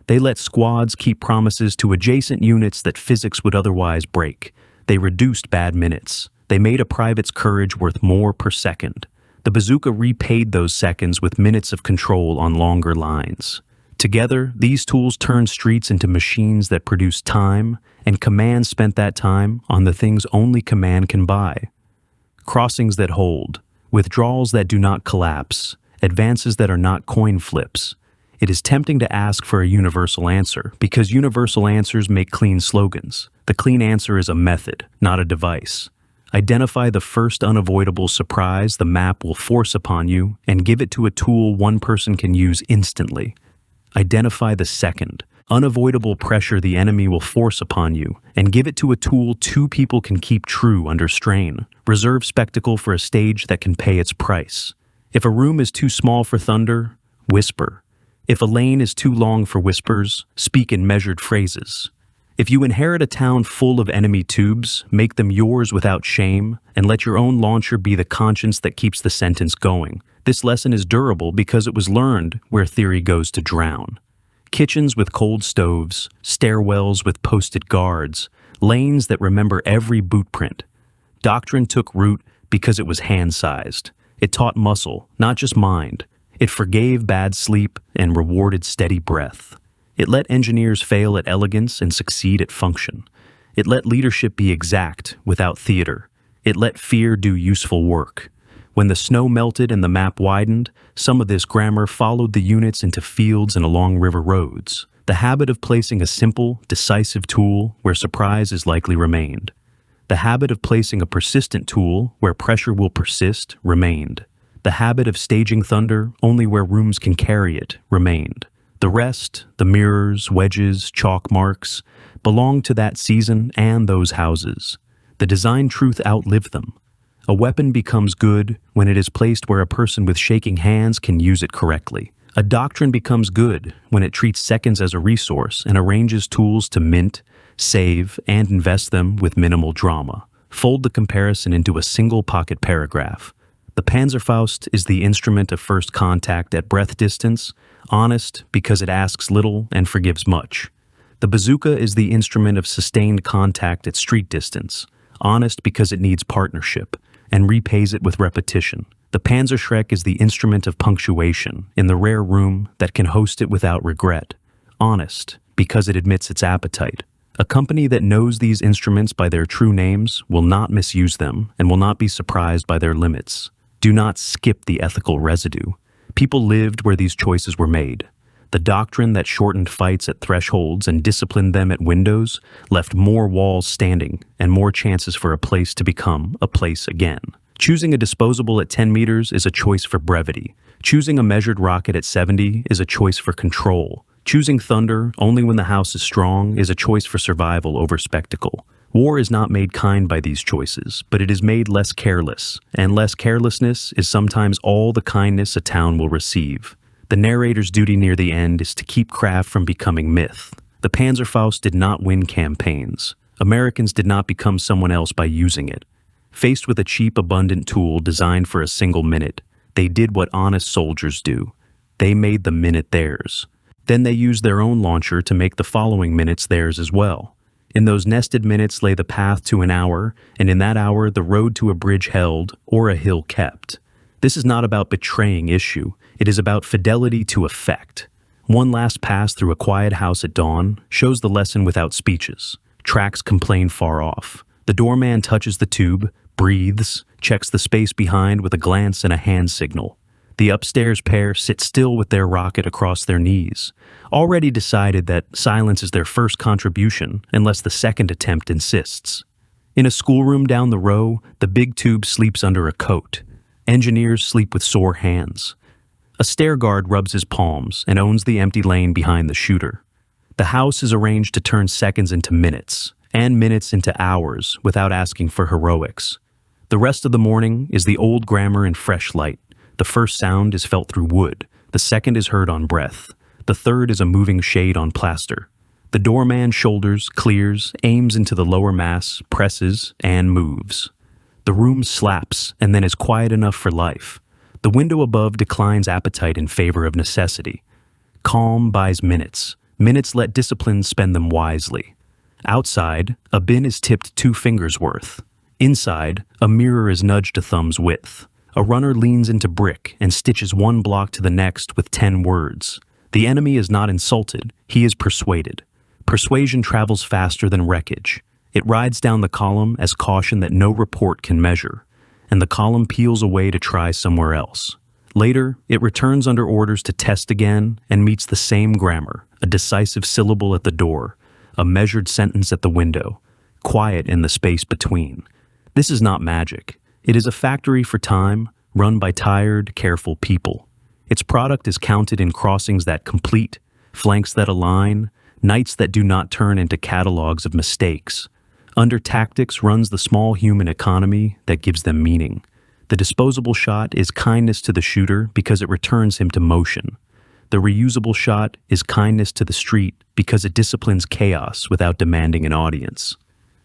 They let squads keep promises to adjacent units that physics would otherwise break. They reduced bad minutes. They made a private's courage worth more per second. The Bazooka repaid those seconds with minutes of control on longer lines. Together, these tools turned streets into machines that produce time, and command spent that time on the things only command can buy. Crossings that hold, withdrawals that do not collapse, advances that are not coin flips. It is tempting to ask for a universal answer, because universal answers make clean slogans. The clean answer is a method, not a device. Identify the first unavoidable surprise the map will force upon you, and give it to a tool one person can use instantly. Identify the second, unavoidable pressure the enemy will force upon you, and give it to a tool two people can keep true under strain. Reserve spectacle for a stage that can pay its price. If a room is too small for thunder, whisper. If a lane is too long for whispers, speak in measured phrases. If you inherit a town full of enemy tubes, make them yours without shame, and let your own launcher be the conscience that keeps the sentence going. This lesson is durable because it was learned where theory goes to drown. Kitchens with cold stoves, stairwells with posted guards, lanes that remember every boot print. Doctrine took root because it was hand-sized. It taught muscle, not just mind. It forgave bad sleep and rewarded steady breath. It let engineers fail at elegance and succeed at function. It let leadership be exact without theater. It let fear do useful work. When the snow melted and the map widened, some of this grammar followed the units into fields and along river roads. The habit of placing a simple, decisive tool where surprise is likely remained. The habit of placing a persistent tool where pressure will persist remained. The habit of staging thunder only where rooms can carry it remained. The rest, the mirrors, wedges, chalk marks, belonged to that season and those houses. The design truth outlived them. A weapon becomes good when it is placed where a person with shaking hands can use it correctly. A doctrine becomes good when it treats seconds as a resource and arranges tools to mint, save, and invest them with minimal drama. Fold the comparison into a single pocket paragraph. The Panzerfaust is the instrument of first contact at breath distance, honest because it asks little and forgives much. The Bazooka is the instrument of sustained contact at street distance, honest because it needs partnership, and repays it with repetition. The Panzerschreck is the instrument of punctuation in the rare room that can host it without regret, honest because it admits its appetite, A company that knows these instruments by their true names will not misuse them and will not be surprised by their limits. Do not skip the ethical residue. People lived where these choices were made. The doctrine that shortened fights at thresholds and disciplined them at windows left more walls standing and more chances for a place to become a place again. Choosing a disposable at 10 meters is a choice for brevity. Choosing a measured rocket at 70 is a choice for control. Choosing thunder only when the house is strong is a choice for survival over spectacle. War is not made kind by these choices, but it is made less careless, and less carelessness is sometimes all the kindness a town will receive. The narrator's duty near the end is to keep craft from becoming myth. The Panzerfaust did not win campaigns. Americans did not become someone else by using it. Faced with a cheap, abundant tool designed for a single minute, they did what honest soldiers do. They made the minute theirs. Then they used their own launcher to make the following minutes theirs as well. In those nested minutes lay the path to an hour, and in that hour the road to a bridge held or a hill kept. This is not about betraying issue. It is about fidelity to effect. One last pass through a quiet house at dawn shows the lesson without speeches. Tracks complain far off. The doorman touches the tube, breathes, checks the space behind with a glance and a hand signal. The upstairs pair sit still with their rocket across their knees, already decided that silence is their first contribution unless the second attempt insists. In a schoolroom down the row, the big tube sleeps under a coat. Engineers sleep with sore hands. A stair guard rubs his palms and owns the empty lane behind the shooter. The house is arranged to turn seconds into minutes, and minutes into hours without asking for heroics. The rest of the morning is the old grammar in fresh light. The first sound is felt through wood, the second is heard on breath, the third is a moving shade on plaster. The doorman shoulders, clears, aims into the lower mass, presses, and moves. The room slaps and then is quiet enough for life. The window above declines appetite in favor of necessity. Calm buys minutes. Minutes let discipline spend them wisely. Outside, a bin is tipped 2 fingers worth. Inside, a mirror is nudged a thumb's width. A runner leans into brick and stitches one block to the next with 10 words. The enemy is not insulted, he is persuaded. Persuasion travels faster than wreckage. It rides down the column as caution that no report can measure, and the column peels away to try somewhere else. Later, it returns under orders to test again and meets the same grammar, a decisive syllable at the door, a measured sentence at the window, quiet in the space between. This is not magic. It is a factory for time, run by tired, careful people. Its product is counted in crossings that complete, flanks that align, nights that do not turn into catalogs of mistakes. Under tactics runs the small human economy that gives them meaning. The disposable shot is kindness to the shooter because it returns him to motion. The reusable shot is kindness to the street because it disciplines chaos without demanding an audience.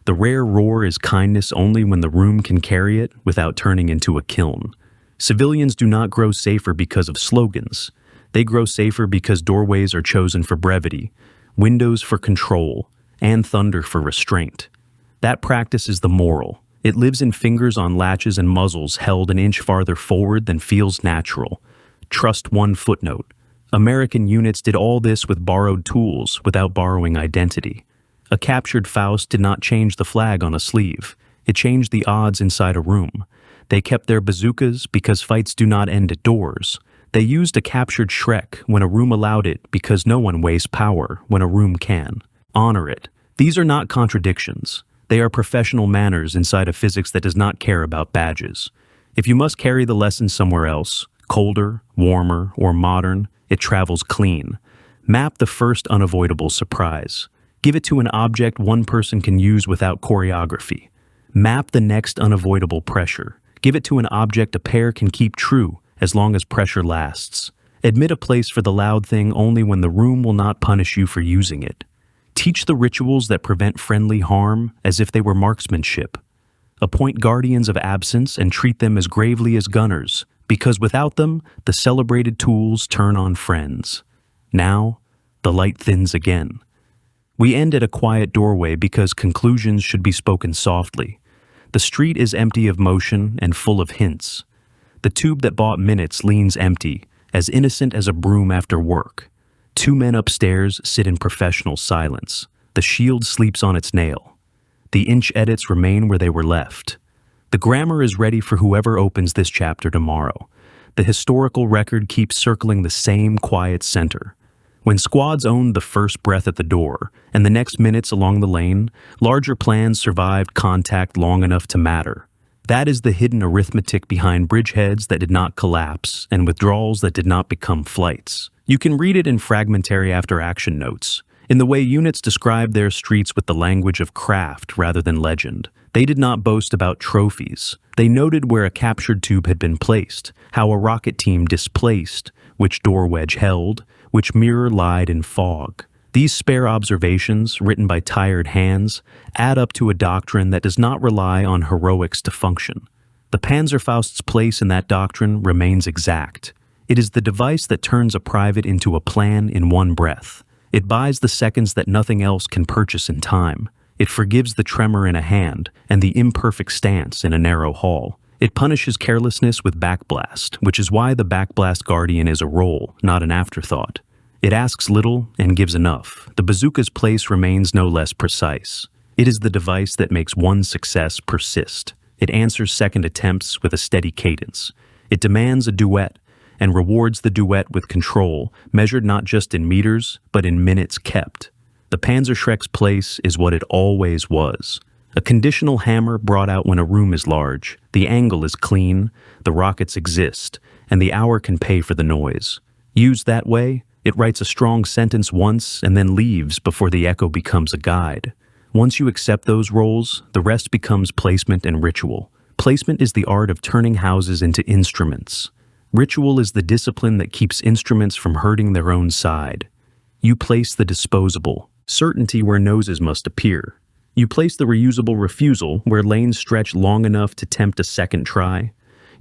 The rare roar is kindness only when the room can carry it without turning into a kiln. Civilians do not grow safer because of slogans. They grow safer because doorways are chosen for brevity, windows for control, and thunder for restraint. That practice is the moral. It lives in fingers on latches and muzzles held an inch farther forward than feels natural. Trust one footnote. American units did all this with borrowed tools without borrowing identity. A captured Faust did not change the flag on a sleeve. It changed the odds inside a room. They kept their bazookas because fights do not end at doors. They used a captured Shrek when a room allowed it because no one wastes power when a room can. Honor it. These are not contradictions. They are professional manners inside a physics that does not care about badges. If you must carry the lesson somewhere else, colder, warmer, or modern, it travels clean. Map the first unavoidable surprise. Give it to an object one person can use without choreography. Map the next unavoidable pressure. Give it to an object a pair can keep true as long as pressure lasts. Admit a place for the loud thing only when the room will not punish you for using it. Teach the rituals that prevent friendly harm as if they were marksmanship. Appoint guardians of absence and treat them as gravely as gunners, because without them, the celebrated tools turn on friends. Now, the light thins again. We end at a quiet doorway because conclusions should be spoken softly. The street is empty of motion and full of hints. The tube that bought minutes leans empty, as innocent as a broom after work. 2 men upstairs sit in professional silence. The shield sleeps on its nail. The inch edits remain where they were left. The grammar is ready for whoever opens this chapter tomorrow. The historical record keeps circling the same quiet center. When squads owned the first breath at the door, and the next minutes along the lane, larger plans survived contact long enough to matter. That is the hidden arithmetic behind bridgeheads that did not collapse and withdrawals that did not become flights. You can read it in fragmentary after-action notes, in the way units described their streets with the language of craft rather than legend. They did not boast about trophies. They noted where a captured tube had been placed, how a rocket team displaced, which door wedge held, which mirror lied in fog. These spare observations, written by tired hands, add up to a doctrine that does not rely on heroics to function. The Panzerfaust's place in that doctrine remains exact. It is the device that turns a private into a plan in one breath. It buys the seconds that nothing else can purchase in time. It forgives the tremor in a hand and the imperfect stance in a narrow hall. It punishes carelessness with backblast, which is why the backblast guardian is a role, not an afterthought. It asks little and gives enough. The bazooka's place remains no less precise. It is the device that makes one success persist. It answers second attempts with a steady cadence. It demands a duet and rewards the duet with control, measured not just in meters, but in minutes kept. The Panzerschreck's place is what it always was. A conditional hammer brought out when a room is large, the angle is clean, the rockets exist, and the hour can pay for the noise. Used that way, it writes a strong sentence once and then leaves before the echo becomes a guide. Once you accept those roles, the rest becomes placement and ritual. Placement is the art of turning houses into instruments. Ritual is the discipline that keeps instruments from hurting their own side. You place the disposable, certainty where noses must appear. You place the reusable refusal where lanes stretch long enough to tempt a second try.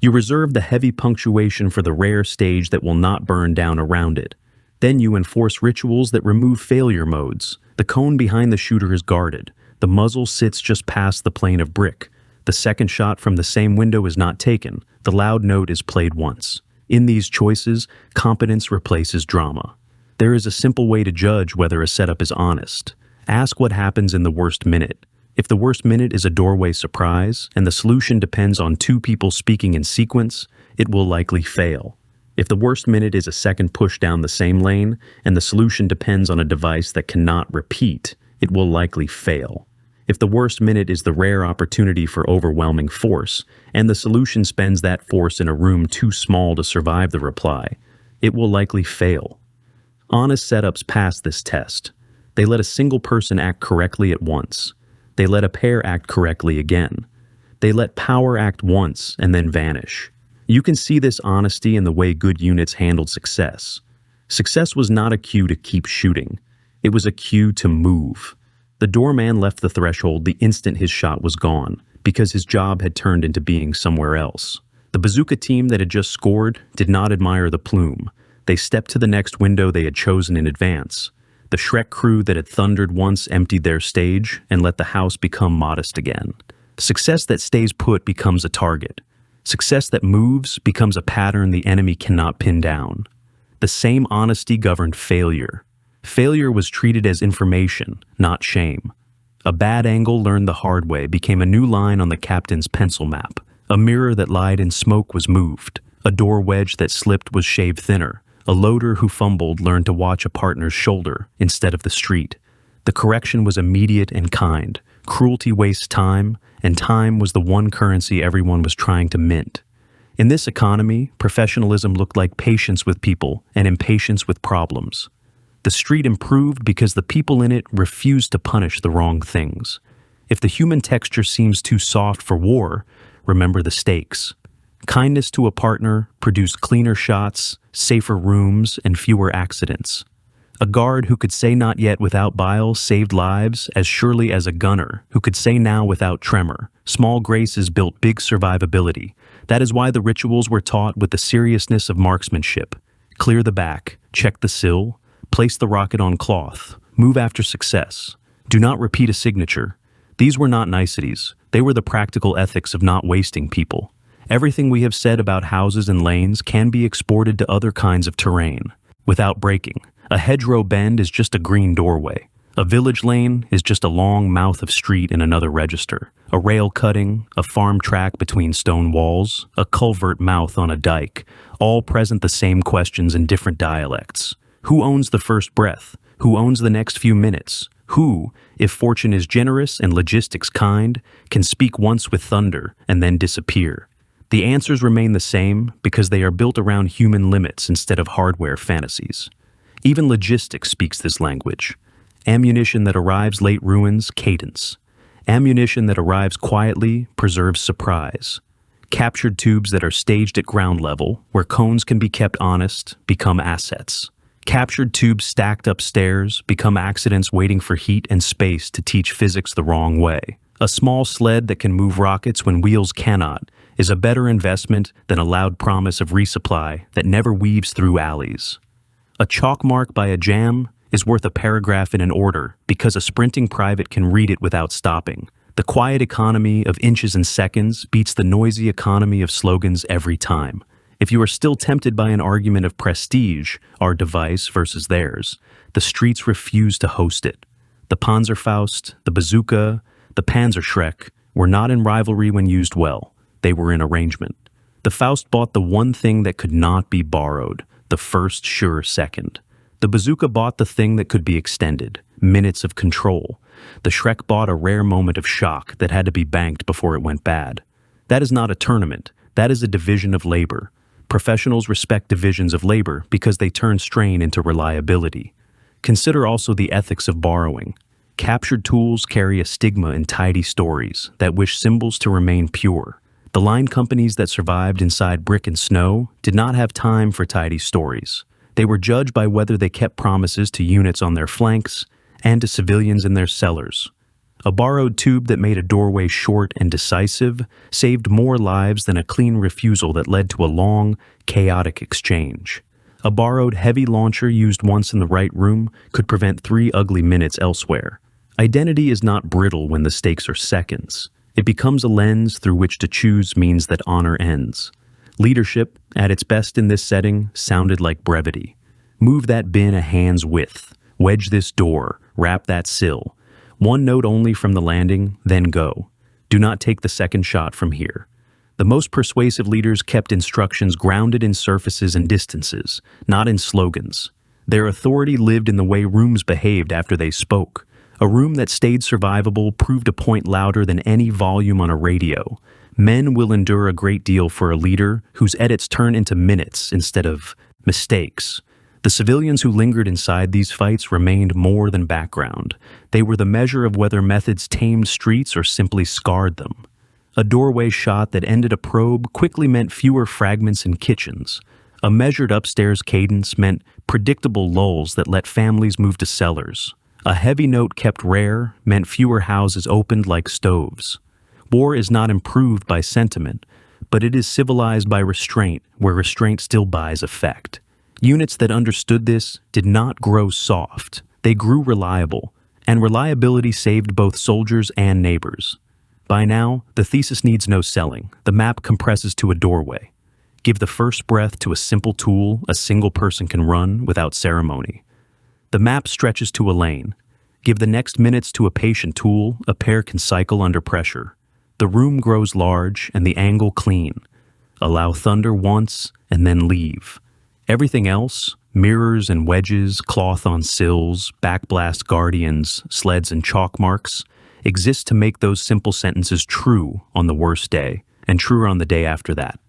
You reserve the heavy punctuation for the rare stage that will not burn down around it. Then you enforce rituals that remove failure modes. The cone behind the shooter is guarded. The muzzle sits just past the plane of brick. The second shot from the same window is not taken. The loud note is played once. In these choices, competence replaces drama. There is a simple way to judge whether a setup is honest. Ask what happens in the worst minute. If the worst minute is a doorway surprise, and the solution depends on two people speaking in sequence, it will likely fail. If the worst minute is a second push down the same lane, and the solution depends on a device that cannot repeat, it will likely fail. If the worst minute is the rare opportunity for overwhelming force, and the solution spends that force in a room too small to survive the reply, it will likely fail. Honest setups pass this test. They let a single person act correctly at once. They let a pair act correctly again. They let power act once and then vanish. You can see this honesty in the way good units handled success. Success was not a cue to keep shooting. It was a cue to move. The doorman left the threshold the instant his shot was gone, because his job had turned into being somewhere else. The bazooka team that had just scored did not admire the plume. They stepped to the next window they had chosen in advance. The Shrek crew that had thundered once emptied their stage and let the house become modest again. Success that stays put becomes a target. Success that moves becomes a pattern the enemy cannot pin down. The same honesty governed failure. Failure was treated as information, not shame. A bad angle learned the hard way became a new line on the captain's pencil map. A mirror that lied in smoke was moved. A door wedge that slipped was shaved thinner. A loader who fumbled learned to watch a partner's shoulder instead of the street. The correction was immediate and kind. Cruelty wastes time, and time was the one currency everyone was trying to mint. In this economy, professionalism looked like patience with people and impatience with problems. The street improved because the people in it refused to punish the wrong things. If the human texture seems too soft for war, remember the stakes. Kindness to a partner produced cleaner shots, safer rooms, and fewer accidents. A guard who could say not yet without bile saved lives as surely as a gunner who could say now without tremor. Small graces built big survivability. That is why the rituals were taught with the seriousness of marksmanship. Clear the back, check the sill, place the rocket on cloth, move after success. Do not repeat a signature. These were not niceties. They were the practical ethics of not wasting people. Everything we have said about houses and lanes can be exported to other kinds of terrain. Without breaking, a hedgerow bend is just a green doorway. A village lane is just a long mouth of street in another register. A rail cutting, a farm track between stone walls, a culvert mouth on a dike, all present the same questions in different dialects. Who owns the first breath? Who owns the next few minutes? Who, if fortune is generous and logistics kind, can speak once with thunder and then disappear? The answers remain the same because they are built around human limits instead of hardware fantasies. Even logistics speaks this language. Ammunition that arrives late ruins cadence. Ammunition that arrives quietly preserves surprise. Captured tubes that are staged at ground level, where cones can be kept honest, become assets. Captured tubes stacked upstairs become accidents waiting for heat and space to teach physics the wrong way. A small sled that can move rockets when wheels cannot is a better investment than a loud promise of resupply that never weaves through alleys. A chalk mark by a jam is worth a paragraph in an order because a sprinting private can read it without stopping. The quiet economy of inches and seconds beats the noisy economy of slogans every time. If you are still tempted by an argument of prestige, our device versus theirs, the streets refuse to host it. The Panzerfaust, the Bazooka, the Panzerschreck were not in rivalry when used well. They were in arrangement. The Faust bought the one thing that could not be borrowed, the first sure second. The Bazooka bought the thing that could be extended, minutes of control. The Schreck bought a rare moment of shock that had to be banked before it went bad. That is not a tournament. That is a division of labor. Professionals respect divisions of labor because they turn strain into reliability. Consider also the ethics of borrowing. Captured tools carry a stigma in tidy stories that wish symbols to remain pure. The line companies that survived inside brick and snow did not have time for tidy stories. They were judged by whether they kept promises to units on their flanks and to civilians in their cellars. A borrowed tube that made a doorway short and decisive saved more lives than a clean refusal that led to a long, chaotic exchange. A borrowed heavy launcher used once in the right room could prevent 3 ugly minutes elsewhere. Identity is not brittle when the stakes are seconds. It becomes a lens through which to choose means that honor ends. Leadership, at its best in this setting, sounded like brevity. Move that bin a hand's width. Wedge this door. Wrap that sill. 1 note only from the landing, then go. Do not take the second shot from here. The most persuasive leaders kept instructions grounded in surfaces and distances, not in slogans. Their authority lived in the way rooms behaved after they spoke. A room that stayed survivable proved a point louder than any volume on a radio. Men will endure a great deal for a leader whose edits turn into minutes instead of mistakes. The civilians who lingered inside these fights remained more than background. They were the measure of whether methods tamed streets or simply scarred them. A doorway shot that ended a probe quickly meant fewer fragments in kitchens. A measured upstairs cadence meant predictable lulls that let families move to cellars. A heavy note kept rare meant fewer houses opened like stoves. War is not improved by sentiment, but it is civilized by restraint, where restraint still buys effect. Units that understood this did not grow soft. They grew reliable, and reliability saved both soldiers and neighbors. By now, the thesis needs no selling. The map compresses to a doorway. Give the first breath to a simple tool a single person can run without ceremony. The map stretches to a lane. Give the next minutes to a patient tool a pair can cycle under pressure. The room grows large and the angle clean. Allow thunder once and then leave. Everything else, mirrors and wedges, cloth on sills, backblast guardians, sleds and chalk marks, exists to make those simple sentences true on the worst day and truer on the day after that.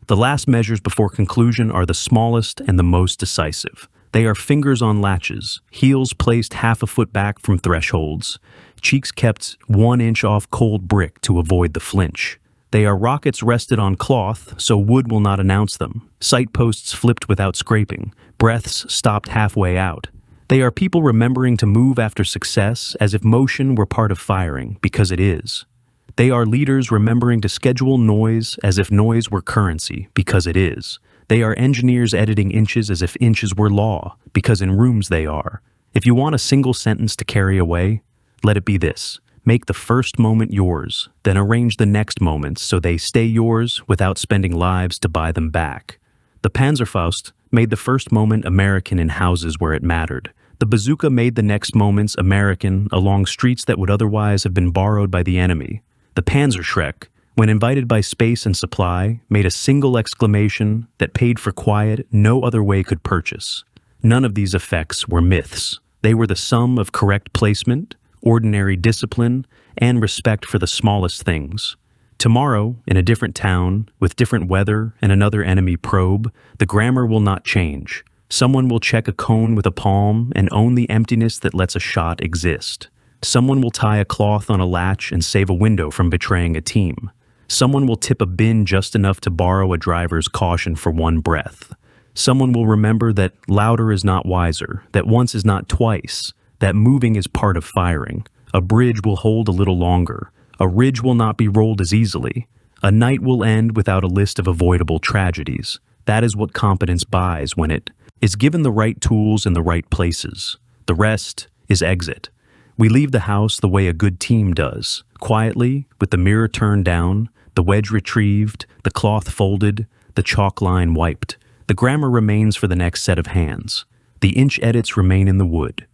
The last measures before conclusion are the smallest and the most decisive. They are fingers on latches, heels placed half a foot back from thresholds, cheeks kept 1 inch off cold brick to avoid the flinch. They are rockets rested on cloth, so wood will not announce them, sight posts flipped without scraping, breaths stopped halfway out. They are people remembering to move after success as if motion were part of firing, because it is. They are leaders remembering to schedule noise as if noise were currency, because it is. They are engineers editing inches as if inches were law, because in rooms they are. If you want a single sentence to carry away, let it be this. Make the first moment yours, then arrange the next moments so they stay yours without spending lives to buy them back. The Panzerfaust made the first moment American in houses where it mattered, The bazooka made the next moments American along streets that would otherwise have been borrowed by the enemy. The Panzerschreck, when invited by space and supply, made a single exclamation that paid for quiet no other way could purchase. None of these effects were myths. They were the sum of correct placement, ordinary discipline, and respect for the smallest things. Tomorrow, in a different town, with different weather and another enemy probe, the grammar will not change. Someone will check a cone with a palm and own the emptiness that lets a shot exist. Someone will tie a cloth on a latch and save a window from betraying a team. Someone will tip a bin just enough to borrow a driver's caution for one breath. Someone will remember that louder is not wiser, that once is not twice, that moving is part of firing. A bridge will hold a little longer. A ridge will not be rolled as easily. A night will end without a list of avoidable tragedies. That is what competence buys when it is given the right tools in the right places. The rest is exit. We leave the house the way a good team does, quietly, with the mirror turned down, the wedge retrieved, the cloth folded, the chalk line wiped. The grammar remains for the next set of hands. The inch edits remain in the wood.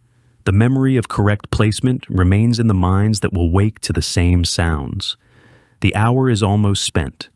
The memory of correct placement remains in the minds that will wake to the same sounds. The hour is almost spent.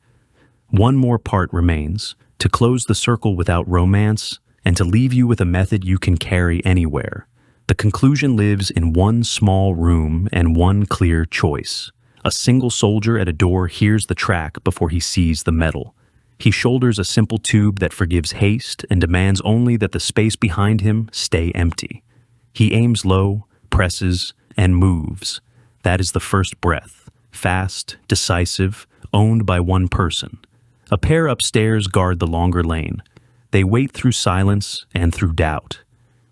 One more part remains, to close the circle without romance, and to leave you with a method you can carry anywhere. The conclusion lives in one small room and one clear choice. A single soldier at a door hears the track before he sees the metal. He shoulders a simple tube that forgives haste and demands only that the space behind him stay empty. He aims low, presses, and moves. That is the first breath, fast, decisive, owned by one person. A pair upstairs guard the longer lane. They wait through silence and through doubt.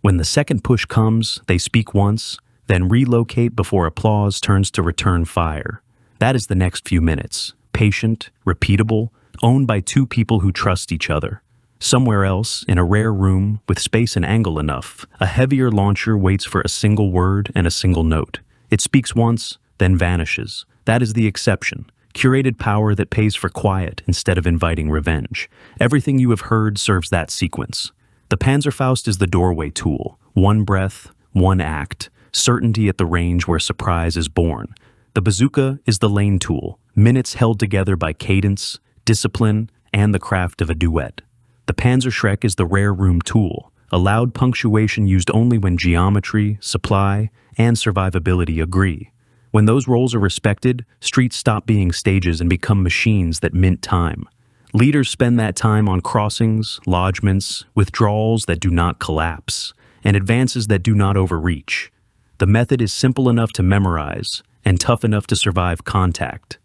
When the second push comes, they speak once, then relocate before applause turns to return fire. That is the next few minutes, patient, repeatable, owned by two people who trust each other. Somewhere else, in a rare room, with space and angle enough, a heavier launcher waits for a single word and a single note. It speaks once, then vanishes. That is the exception. Curated power that pays for quiet instead of inviting revenge. Everything you have heard serves that sequence. The Panzerfaust is the doorway tool. One breath, one act, certainty at the range where surprise is born. The bazooka is the lane tool, minutes held together by cadence, discipline, and the craft of a duet. The Panzerschreck is the rare room tool, a loud punctuation used only when geometry, supply, and survivability agree. When those roles are respected, streets stop being stages and become machines that mint time. Leaders spend that time on crossings, lodgements, withdrawals that do not collapse, and advances that do not overreach. The method is simple enough to memorize and tough enough to survive contact.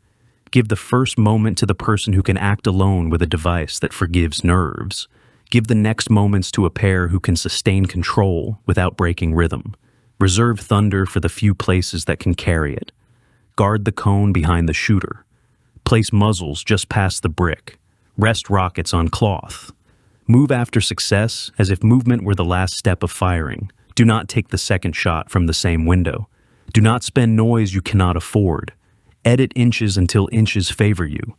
Give the first moment to the person who can act alone with a device that forgives nerves. Give the next moments to a pair who can sustain control without breaking rhythm. Reserve thunder for the few places that can carry it. Guard the cone behind the shooter. Place muzzles just past the brick. Rest rockets on cloth. Move after success as if movement were the last step of firing. Do not take the second shot from the same window. Do not spend noise you cannot afford. Edit inches until inches favor you.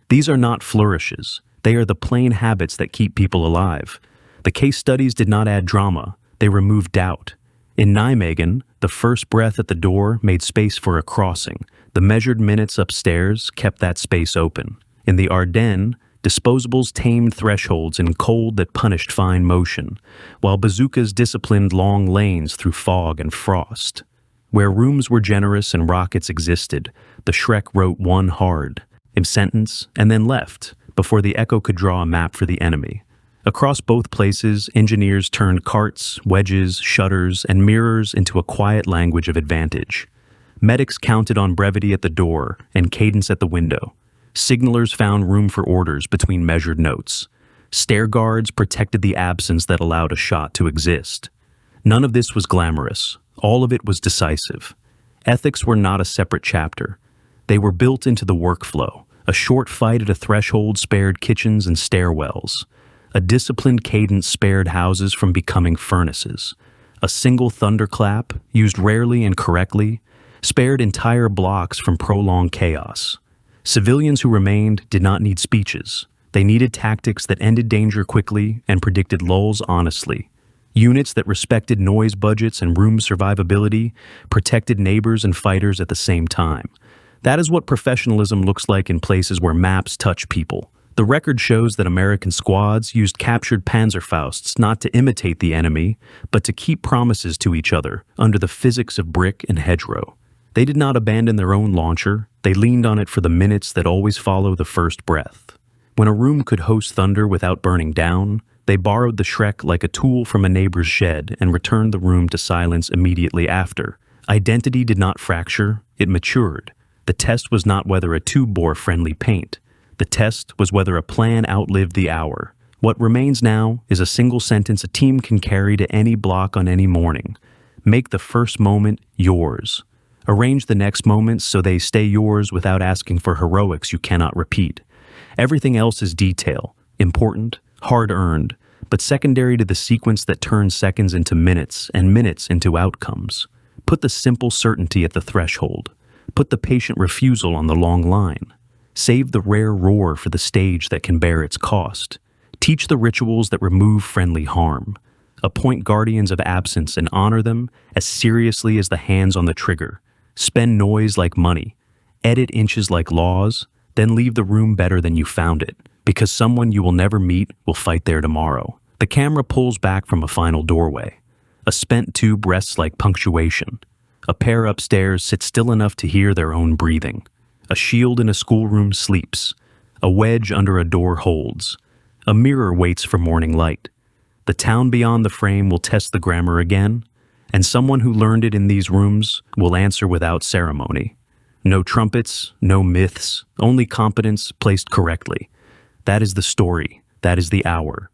These are not flourishes. They are the plain habits that keep people alive. The case studies did not add drama. They removed doubt. In Nijmegen, the first breath at the door made space for a crossing. The measured minutes upstairs kept that space open. In the Ardennes, disposables tamed thresholds in cold that punished fine motion, while bazookas disciplined long lanes through fog and frost. Where rooms were generous and rockets existed, the Shrek wrote one hard, a sentence, and then left, before the echo could draw a map for the enemy. Across both places, engineers turned carts, wedges, shutters, and mirrors into a quiet language of advantage. Medics counted on brevity at the door and cadence at the window. Signalers found room for orders between measured notes. Stair guards protected the absence that allowed a shot to exist. None of this was glamorous. All of it was decisive. Ethics were not a separate chapter. They were built into the workflow. A short fight at a threshold spared kitchens and stairwells. A disciplined cadence spared houses from becoming furnaces. A single thunderclap, used rarely and correctly, spared entire blocks from prolonged chaos. Civilians who remained did not need speeches. They needed tactics that ended danger quickly and predicted lulls honestly. Units that respected noise budgets and room survivability, protected neighbors and fighters at the same time. That is what professionalism looks like in places where maps touch people. The record shows that American squads used captured Panzerfausts not to imitate the enemy, but to keep promises to each other under the physics of brick and hedgerow. They did not abandon their own launcher, they leaned on it for the minutes that always follow the first breath. When a room could host thunder without burning down, they borrowed the Shrek like a tool from a neighbor's shed and returned the room to silence immediately after. Identity did not fracture, it matured. The test was not whether a tube bore friendly paint. The test was whether a plan outlived the hour. What remains now is a single sentence a team can carry to any block on any morning. Make the first moment yours. Arrange the next moments so they stay yours without asking for heroics you cannot repeat. Everything else is detail, important, hard-earned, but secondary to the sequence that turns seconds into minutes and minutes into outcomes. Put the simple certainty at the threshold. Put the patient refusal on the long line. Save the rare roar for the stage that can bear its cost. Teach the rituals that remove friendly harm. Appoint guardians of absence and honor them as seriously as the hands on the trigger. Spend noise like money. Edit inches like laws. Then leave the room better than you found it, because someone you will never meet will fight there tomorrow. The camera pulls back from a final doorway. A spent tube rests like punctuation. A pair upstairs sit still enough to hear their own breathing. A shield in a schoolroom sleeps. A wedge under a door holds. A mirror waits for morning light. The town beyond the frame will test the grammar again, and someone who learned it in these rooms will answer without ceremony. No trumpets, no myths, only competence placed correctly. That is the story. That is the hour.